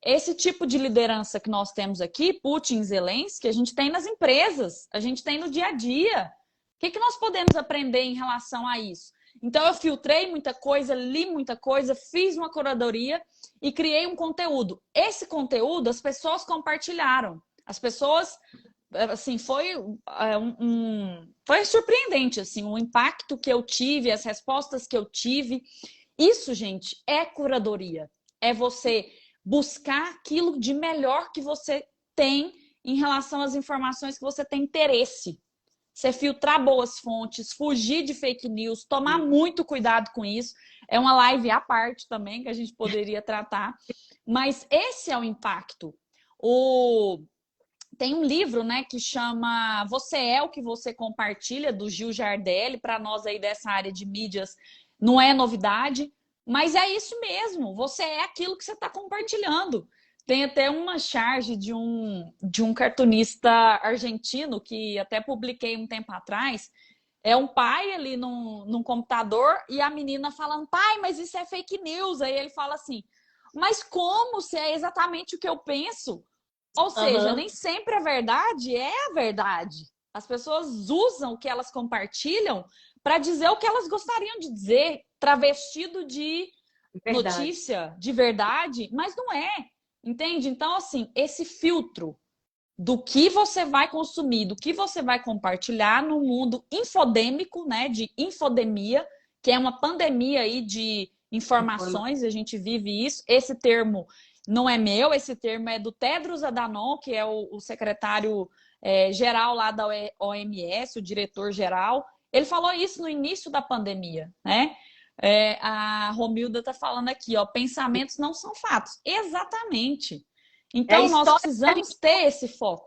esse tipo de liderança que nós temos aqui, Putin, Zelensky, a gente tem nas empresas, a gente tem no dia a dia. O que que nós podemos aprender em relação a isso? Então, eu filtrei muita coisa, li muita coisa, fiz uma curadoria e criei um conteúdo. Esse conteúdo, as pessoas compartilharam. As pessoas, assim, foi surpreendente, assim, o impacto que eu tive, as respostas que eu tive. Isso, gente, é curadoria. É você buscar aquilo de melhor que você tem em relação às informações que você tem interesse. Você filtrar boas fontes, fugir de fake news, tomar muito cuidado com isso. É uma live à parte também que a gente poderia tratar. Mas esse é o impacto. Tem um livro, né, que chama Você é o que você compartilha, do Gil Jardelli. Para nós aí dessa área de mídias, não é novidade. Mas é isso mesmo, você é aquilo que você está compartilhando. Tem até uma charge de um cartunista argentino, que até publiquei um tempo atrás. É um pai ali num computador e a menina falando, pai, mas isso é fake news. Aí ele fala assim, mas como se é exatamente o que eu penso? Ou seja, nem sempre a verdade é a verdade. As pessoas usam o que elas compartilham para dizer o que elas gostariam de dizer, travestido de notícia, de verdade, mas não é, entende? Então, assim, esse filtro do que você vai consumir, do que você vai compartilhar no mundo infodêmico, né, de infodemia, que é uma pandemia aí de informações, a gente vive isso. Esse termo não é meu, esse termo é do Tedros Adhanom, que é o secretário geral lá da OMS, o diretor-geral. Ele falou isso no início da pandemia, né? A Romilda está falando aqui, ó, pensamentos não são fatos. Exatamente. Então, nós precisamos ter esse foco.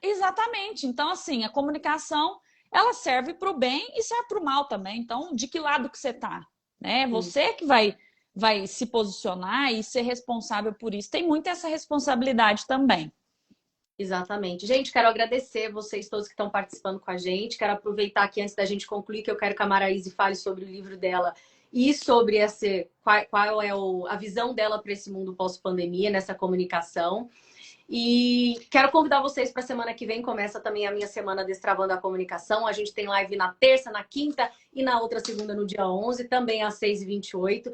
Exatamente. Então, assim, a comunicação, ela serve para o bem e serve para o mal também. Então, de que lado que você está? Né? Você que vai se posicionar e ser responsável por isso. Tem muito essa responsabilidade também. Exatamente. Gente, quero agradecer vocês todos que estão participando com a gente. Quero aproveitar aqui, antes da gente concluir, que eu quero que a Maraíse fale sobre o livro dela e sobre qual é a visão dela para esse mundo pós-pandemia, nessa comunicação. E quero convidar vocês para a semana que vem. Começa também a minha semana Destravando a Comunicação. A gente tem live na terça, na quinta e na outra segunda, no dia 11, também às 6h28,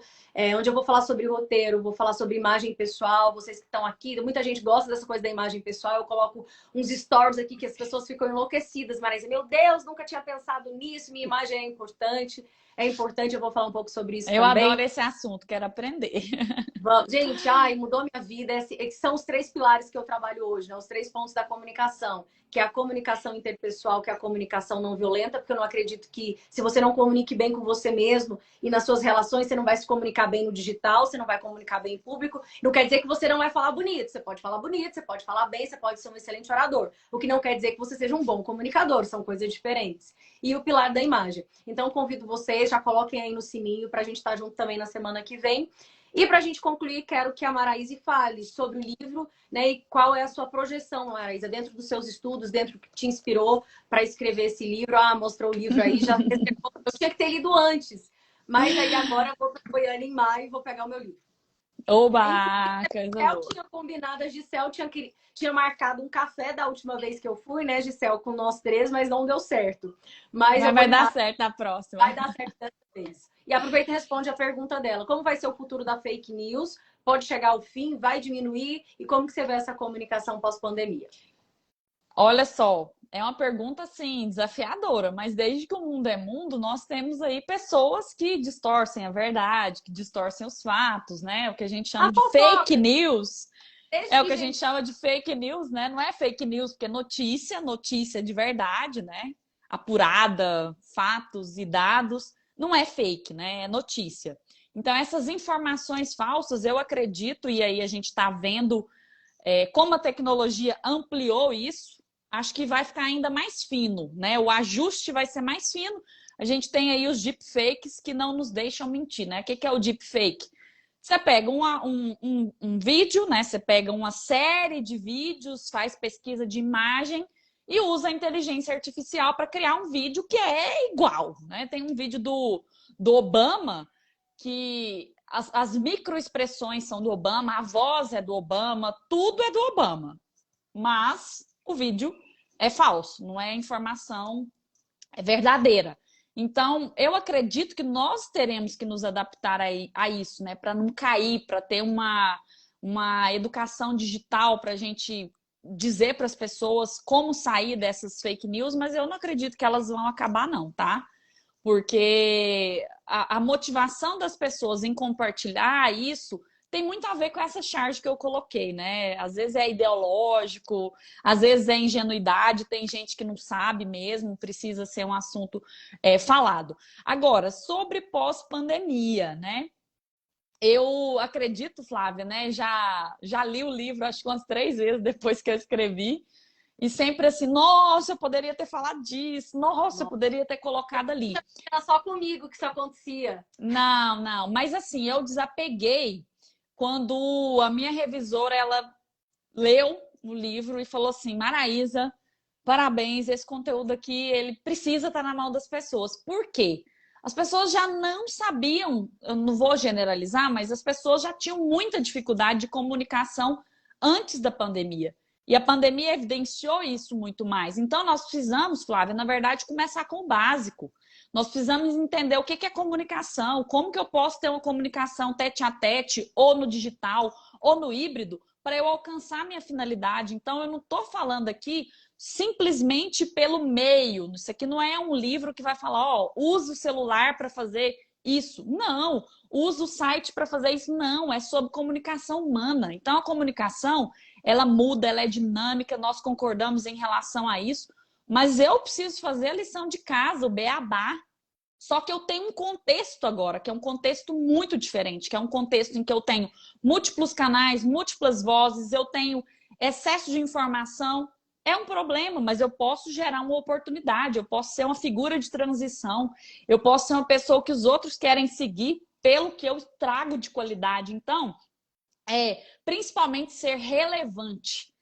onde eu vou falar sobre roteiro, vou falar sobre imagem pessoal. Vocês que estão aqui, muita gente gosta dessa coisa da imagem pessoal. Eu coloco uns stories aqui que as pessoas ficam enlouquecidas. Marisa, meu Deus, nunca tinha pensado nisso. Minha imagem é importante. É importante, eu vou falar um pouco sobre isso também. Eu adoro esse assunto, quero aprender. Gente, mudou minha vida. Esses são os 3 pilares que eu trabalho hoje, né? Os 3 pontos da comunicação, que é a comunicação interpessoal, que é a comunicação não violenta, porque eu não acredito que se você não comunique bem com você mesmo e nas suas relações, você não vai se comunicar bem no digital, você não vai comunicar bem em público. Não quer dizer que você não vai falar bonito. Você pode falar bonito, você pode falar bem, você pode ser um excelente orador. O que não quer dizer que você seja um bom comunicador, são coisas diferentes. E o pilar da imagem. Então, convido vocês, já coloquem aí no sininho pra gente estar junto também na semana que vem. E para a gente concluir, quero que a Maraíse fale sobre o livro, né? E qual é a sua projeção, Maraísa, dentro dos seus estudos, dentro do que te inspirou para escrever esse livro. Ah, mostrou o livro aí, já eu tinha que ter lido antes. Mas aí agora eu vou para Goiânia em maio e vou pegar o meu livro. Oba, coisa Eu boa. tinha combinado, a Gisele tinha marcado um café da última vez que eu fui, né, Gisele, com nós três, mas não deu certo. Mas Mas eu vou vai em dar maio, certo na próxima. vai dar certo dessa vez. E aproveita e responde a pergunta dela. Como vai ser o futuro da fake news? Pode chegar ao fim? Vai diminuir? E como que você vê essa comunicação pós-pandemia? Olha só, é uma pergunta assim desafiadora, mas desde que o mundo é mundo, nós temos aí pessoas que distorcem a verdade, que distorcem os fatos, né? O que a gente A chama de fake fofoca! news. Desde É o que que a gente... gente chama de fake news, né? Não é fake news, porque notícia de verdade, né? Apurada, fatos e dados, não é fake, né? É notícia. Então, essas informações falsas, eu acredito, e aí a gente está vendo como a tecnologia ampliou isso, acho que vai ficar ainda mais fino, né? O ajuste vai ser mais fino. A gente tem aí os deepfakes que não nos deixam mentir, né? O que é o deepfake? Você pega um vídeo, né? Você pega uma série de vídeos, faz pesquisa de imagem e usa a inteligência artificial para criar um vídeo que é igual, né? Tem um vídeo do Obama que as microexpressões são do Obama, a voz é do Obama, tudo é do Obama. Mas o vídeo é falso, não é informação verdadeira. Então, eu acredito que nós teremos que nos adaptar a isso, né? Para não cair, para ter uma educação digital, para a gente dizer para as pessoas como sair dessas fake news, mas eu não acredito que elas vão acabar, não, tá? Porque a motivação das pessoas em compartilhar isso tem muito a ver com essa charge que eu coloquei, né? Às vezes é ideológico, às vezes é ingenuidade, tem gente que não sabe mesmo, precisa ser um assunto falado. Agora, sobre pós-pandemia, né? Eu acredito, Flávia, né? Já li o livro acho que umas 3 vezes depois que eu escrevi. E sempre assim, nossa, eu poderia ter falado disso, nossa, eu poderia ter colocado ali. Era só comigo que isso acontecia. Não, não, mas assim, eu desapeguei quando a minha revisora, ela leu o livro e falou assim, Maraísa, parabéns, esse conteúdo aqui, ele precisa estar na mão das pessoas. Por quê? As pessoas já não sabiam, eu não vou generalizar, mas as pessoas já tinham muita dificuldade de comunicação antes da pandemia. E a pandemia evidenciou isso muito mais. Então, nós precisamos, Flávia, na verdade, começar com o básico. Nós precisamos entender o que é comunicação, como que eu posso ter uma comunicação tete a tete, ou no digital, ou no híbrido, para eu alcançar minha finalidade. Então, eu não estou falando aqui simplesmente pelo meio. Isso aqui não é um livro que vai falar, ó, usa o celular para fazer isso. Não, usa o site para fazer isso. Não, é sobre comunicação humana. Então, a comunicação, ela muda, ela é dinâmica, nós concordamos em relação a isso, mas eu preciso fazer a lição de casa, o beabá. Só que eu tenho um contexto agora, que é um contexto muito diferente, que é um contexto em que eu tenho múltiplos canais, múltiplas vozes, eu tenho excesso de informação. É um problema, mas eu posso gerar uma oportunidade, eu posso ser uma figura de transição, eu posso ser uma pessoa que os outros querem seguir pelo que eu trago de qualidade. Então, principalmente ser relevante.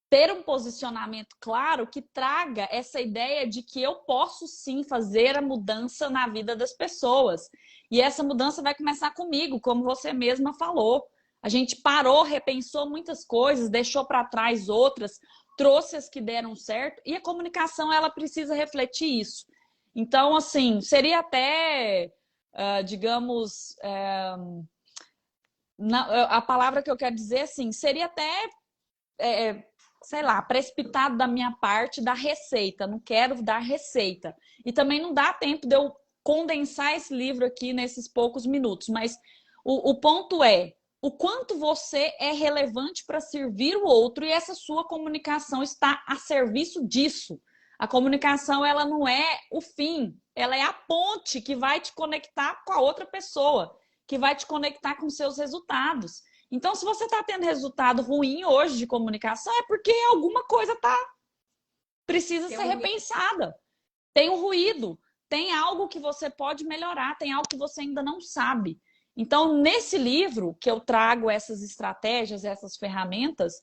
Ter um posicionamento claro que traga essa ideia de que eu posso sim fazer a mudança na vida das pessoas. E essa mudança vai começar comigo, como você mesma falou. A gente parou, repensou muitas coisas, deixou para trás outras, trouxe as que deram certo, e a comunicação ela precisa refletir isso. Então, assim, seria até, digamos, a palavra que eu quero dizer, assim, seria até sei lá, precipitado da minha parte da receita. Não quero dar receita. E também não dá tempo de eu condensar esse livro aqui nesses poucos minutos. Mas o ponto é o quanto você é relevante para servir o outro e essa sua comunicação está a serviço disso. A comunicação, ela não é o fim. Ela é a ponte que vai te conectar com a outra pessoa, que vai te conectar com seus resultados. Então, se você está tendo resultado ruim hoje de comunicação, é porque alguma coisa precisa ser repensada. Tem um ruído, tem algo que você pode melhorar, tem algo que você ainda não sabe. Então, nesse livro que eu trago essas estratégias, essas ferramentas,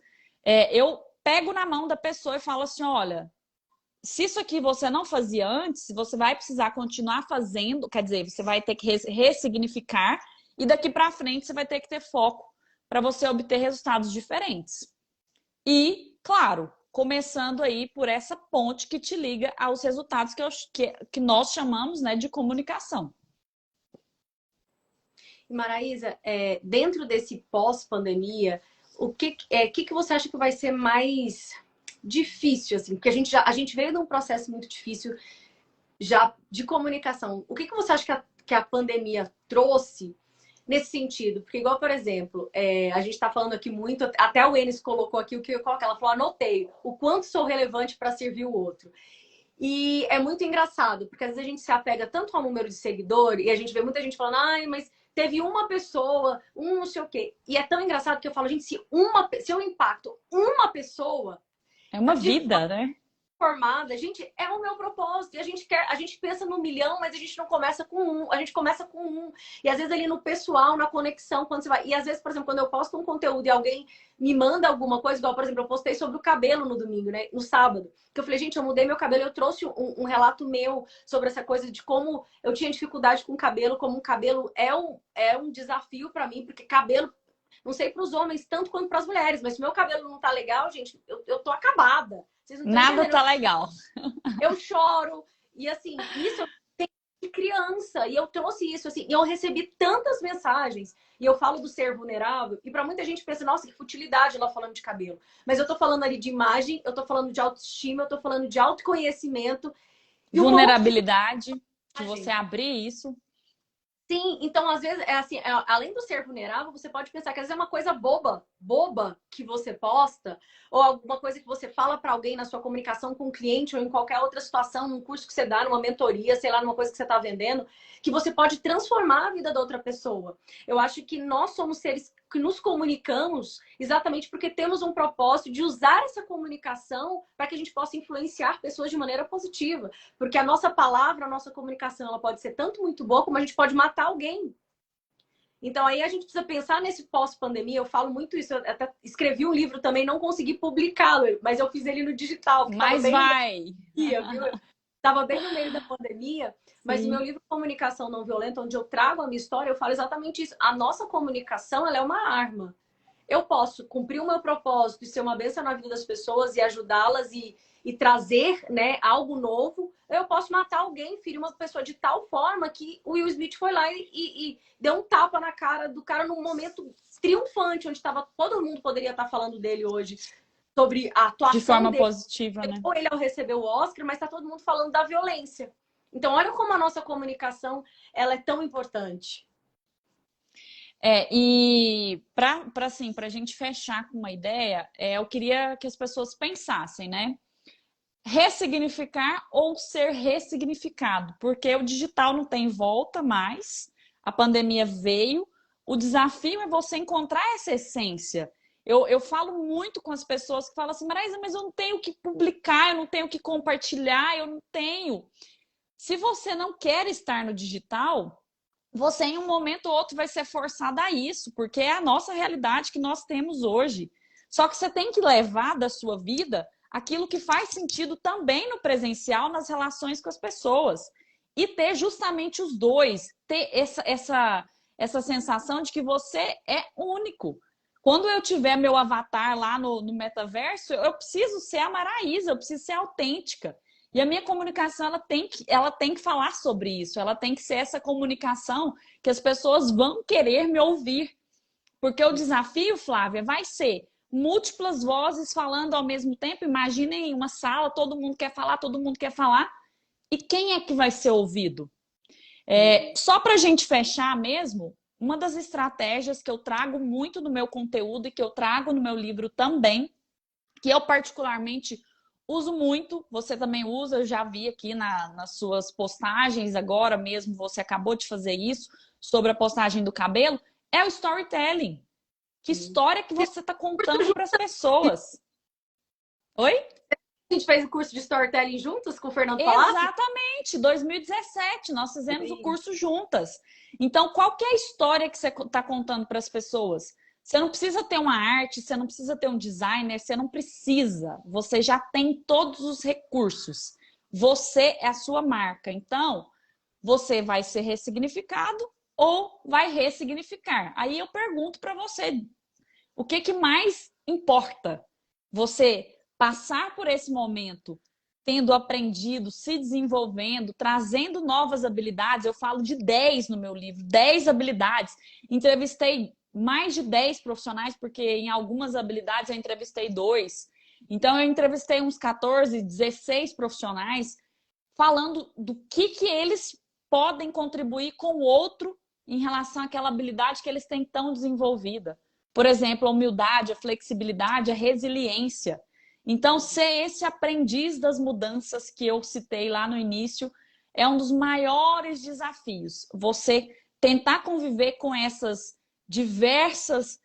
eu pego na mão da pessoa e falo assim, olha, se isso aqui você não fazia antes, você vai precisar continuar fazendo, quer dizer, você vai ter que ressignificar e daqui para frente você vai ter que ter foco para você obter resultados diferentes. E, claro, começando aí por essa ponte que te liga aos resultados que nós chamamos, né, de comunicação. Maraísa, dentro desse pós-pandemia, o que você acha que vai ser mais difícil, assim? Porque a gente veio de um processo muito difícil já de comunicação. O que você acha que a pandemia trouxe nesse sentido? Porque, igual, por exemplo, a gente está falando aqui muito, até o Enes colocou aqui o que eu coloquei, ela falou, anotei o quanto sou relevante para servir o outro. E é muito engraçado, porque às vezes a gente se apega tanto ao número de seguidor e a gente vê muita gente falando, ai, mas teve uma pessoa, não sei o quê. E é tão engraçado que eu falo, gente, se eu impacto uma pessoa... É uma vida, né? Formada, gente, é o meu propósito. E a gente pensa no milhão, mas a gente não começa com um, a gente começa com um. E às vezes ali no pessoal, na conexão, quando você vai. E às vezes, por exemplo, quando eu posto um conteúdo e alguém me manda alguma coisa, igual, por exemplo, eu postei sobre o cabelo no domingo, né? No sábado. Que eu falei, gente, eu mudei meu cabelo, eu trouxe um relato meu sobre essa coisa de como eu tinha dificuldade com o cabelo, como o cabelo é um desafio para mim, porque cabelo. Não sei para os homens tanto quanto para as mulheres, mas se meu cabelo não tá legal, gente, eu tô acabada. Vocês não Nada tá legal. Eu choro. E assim, isso eu tenho de criança. E eu trouxe isso, assim. E eu recebi tantas mensagens. E eu falo do ser vulnerável. E para muita gente pensa, nossa, que futilidade ela falando de cabelo. Mas eu tô falando ali de imagem, eu tô falando de autoestima, eu tô falando de autoconhecimento. E vulnerabilidade, de você abrir isso. Sim, então às vezes é assim, além do ser vulnerável, você pode pensar que às vezes é uma coisa boba que você posta, ou alguma coisa que você fala para alguém na sua comunicação com um cliente ou em qualquer outra situação, num curso que você dá, numa mentoria, sei lá, numa coisa que você está vendendo, que você pode transformar a vida da outra pessoa. Eu acho que nós somos seres que nos comunicamos exatamente porque temos um propósito de usar essa comunicação para que a gente possa influenciar pessoas de maneira positiva. Porque a nossa palavra, a nossa comunicação, ela pode ser tanto muito boa, como a gente pode matar alguém. Então aí a gente precisa pensar nesse pós-pandemia. Eu falo muito isso. Eu até escrevi um livro também, não consegui publicá-lo, mas eu fiz ele no digital. Mas vai! Estava bem no meio da pandemia, mas o meu livro Comunicação Não Violenta, onde eu trago a minha história, eu falo exatamente isso. A nossa comunicação, ela é uma arma. Eu posso cumprir o meu propósito e ser uma bênção na vida das pessoas e ajudá-las e trazer, né, algo novo. Eu posso matar alguém, ferir uma pessoa de tal forma que o Will Smith foi lá e deu um tapa na cara do cara num momento triunfante, onde todo mundo poderia estar falando dele hoje. Sobre a atuação de forma dele. Positiva, né? Ou ele recebeu o Oscar, mas está todo mundo falando da violência. Então, olha como a nossa comunicação ela é tão importante. E para a gente fechar com uma ideia, eu queria que as pessoas pensassem, né? Ressignificar ou ser ressignificado, porque o digital não tem volta mais, a pandemia veio, o desafio é você encontrar essa essência. Eu falo muito com as pessoas que falam assim, Maraísa, mas eu não tenho o que publicar, eu não tenho o que compartilhar, eu não tenho. Se você não quer estar no digital, você em um momento ou outro vai ser forçada a isso, porque é a nossa realidade que nós temos hoje. Só que você tem que levar da sua vida aquilo que faz sentido também no presencial, nas relações com as pessoas. E ter justamente os dois, ter essa sensação de que você é único. Quando eu tiver meu avatar lá no metaverso, eu preciso ser a Maraísa, eu preciso ser autêntica. E a minha comunicação, ela tem que falar sobre isso. Ela tem que ser essa comunicação que as pessoas vão querer me ouvir. Porque o desafio, Flávia, vai ser múltiplas vozes falando ao mesmo tempo. Imaginem uma sala, todo mundo quer falar, todo mundo quer falar. E quem é que vai ser ouvido? Só para a gente fechar mesmo, uma das estratégias que eu trago muito no meu conteúdo e que eu trago no meu livro também, que eu particularmente uso muito, você também usa, eu já vi aqui nas suas postagens, agora mesmo você acabou de fazer isso, sobre a postagem do cabelo, é o storytelling. Que história que você está contando para as pessoas? Oi? gente fez o curso de storytelling juntos com o Fernando Palazzo? Exatamente, 2017, nós fizemos o curso juntas. Então, qual que é a história que você está contando para as pessoas? Você não precisa ter uma arte, você não precisa ter um designer, você não precisa. Você já tem todos os recursos. Você é a sua marca. Então, você vai ser ressignificado ou vai ressignificar. Aí eu pergunto para você, o que mais importa? Você passar por esse momento tendo aprendido, se desenvolvendo, trazendo novas habilidades. Eu falo de 10 no meu livro, 10 habilidades. Entrevistei mais de 10 profissionais, porque em algumas habilidades eu entrevistei 2. Então, eu entrevistei uns 14, 16 profissionais falando do que eles podem contribuir com o outro em relação àquela habilidade que eles têm tão desenvolvida. Por exemplo, a humildade, a flexibilidade, a resiliência. Então, ser esse aprendiz das mudanças que eu citei lá no início é um dos maiores desafios. Você tentar conviver com essas diversas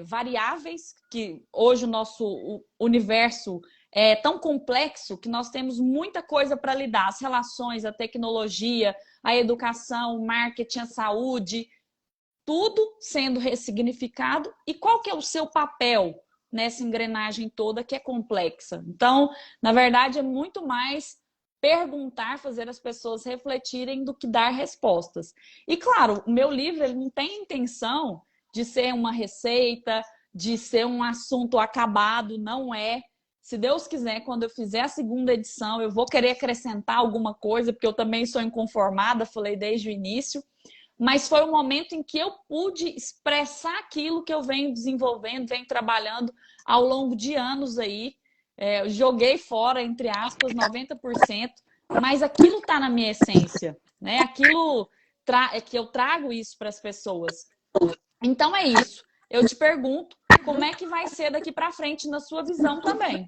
variáveis, que hoje o nosso universo é tão complexo que nós temos muita coisa para lidar. As relações, a tecnologia, a educação, o marketing, a saúde, tudo sendo ressignificado. E qual que é o seu papel nessa engrenagem toda que é complexa? Então, na verdade, é muito mais perguntar, fazer as pessoas refletirem do que dar respostas. E claro, o meu livro ele não tem intenção de ser uma receita, de ser um assunto acabado, não é. Se Deus quiser, quando eu fizer a segunda edição, eu vou querer acrescentar alguma coisa, porque eu também sou inconformada, falei desde o início. Mas foi um momento em que eu pude expressar aquilo que eu venho desenvolvendo, venho trabalhando ao longo de anos aí. Joguei fora, entre aspas, 90%, mas aquilo está na minha essência, né? Aquilo que eu trago isso para as pessoas. Então é isso. Eu te pergunto, como é que vai ser daqui para frente na sua visão também?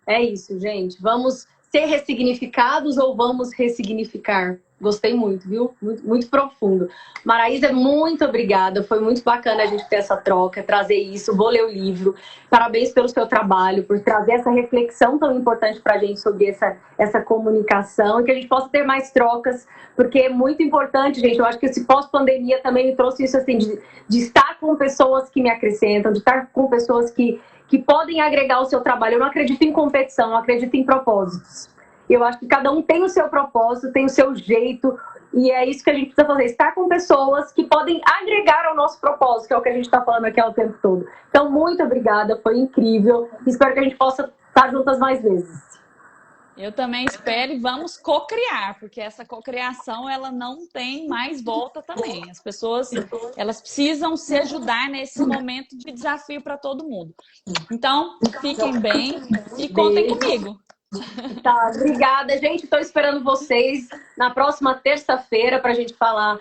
É isso, gente. Vamos ser ressignificados ou vamos ressignificar? Gostei muito, viu? Muito, muito profundo. Maraísa, muito obrigada. Foi muito bacana a gente ter essa troca, trazer isso. Vou ler o livro. Parabéns pelo seu trabalho, por trazer essa reflexão tão importante para a gente sobre essa comunicação e que a gente possa ter mais trocas, porque é muito importante, gente. Eu acho que esse pós-pandemia também me trouxe isso assim, de estar com pessoas que me acrescentam, de estar com pessoas que podem agregar o seu trabalho. Eu não acredito em competição, eu acredito em propósitos. Eu acho que cada um tem o seu propósito, tem o seu jeito, e é isso que a gente precisa fazer, estar com pessoas que podem agregar ao nosso propósito, que é o que a gente está falando aqui o tempo todo. Então, muito obrigada, foi incrível. Espero que a gente possa estar juntas mais vezes. Eu também espero e vamos co-criar, porque essa cocriação ela não tem mais volta também. As pessoas elas precisam se ajudar nesse momento de desafio para todo mundo. Então, fiquem bem e contem comigo. Tá, obrigada, gente. Estou esperando vocês na próxima terça-feira para a gente falar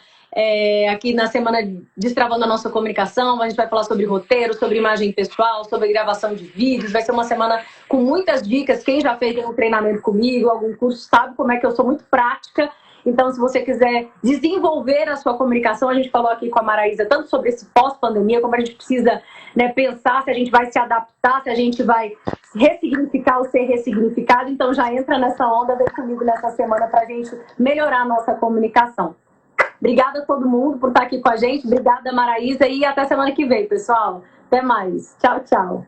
aqui na semana Destravando a Nossa Comunicação. A gente vai falar sobre roteiro, sobre imagem pessoal, sobre gravação de vídeos. Vai ser uma semana com muitas dicas. Quem já fez um treinamento comigo, algum curso, sabe como é que eu sou muito prática. Então, se você quiser desenvolver a sua comunicação, a gente falou aqui com a Maraísa tanto sobre esse pós-pandemia, como a gente precisa, né, pensar se a gente vai se adaptar, se a gente vai ressignificar ou ser ressignificado. Então, já entra nessa onda, vem comigo nessa semana para a gente melhorar a nossa comunicação. Obrigada a todo mundo por estar aqui com a gente. Obrigada, Maraísa. E até semana que vem, pessoal. Até mais. Tchau, tchau.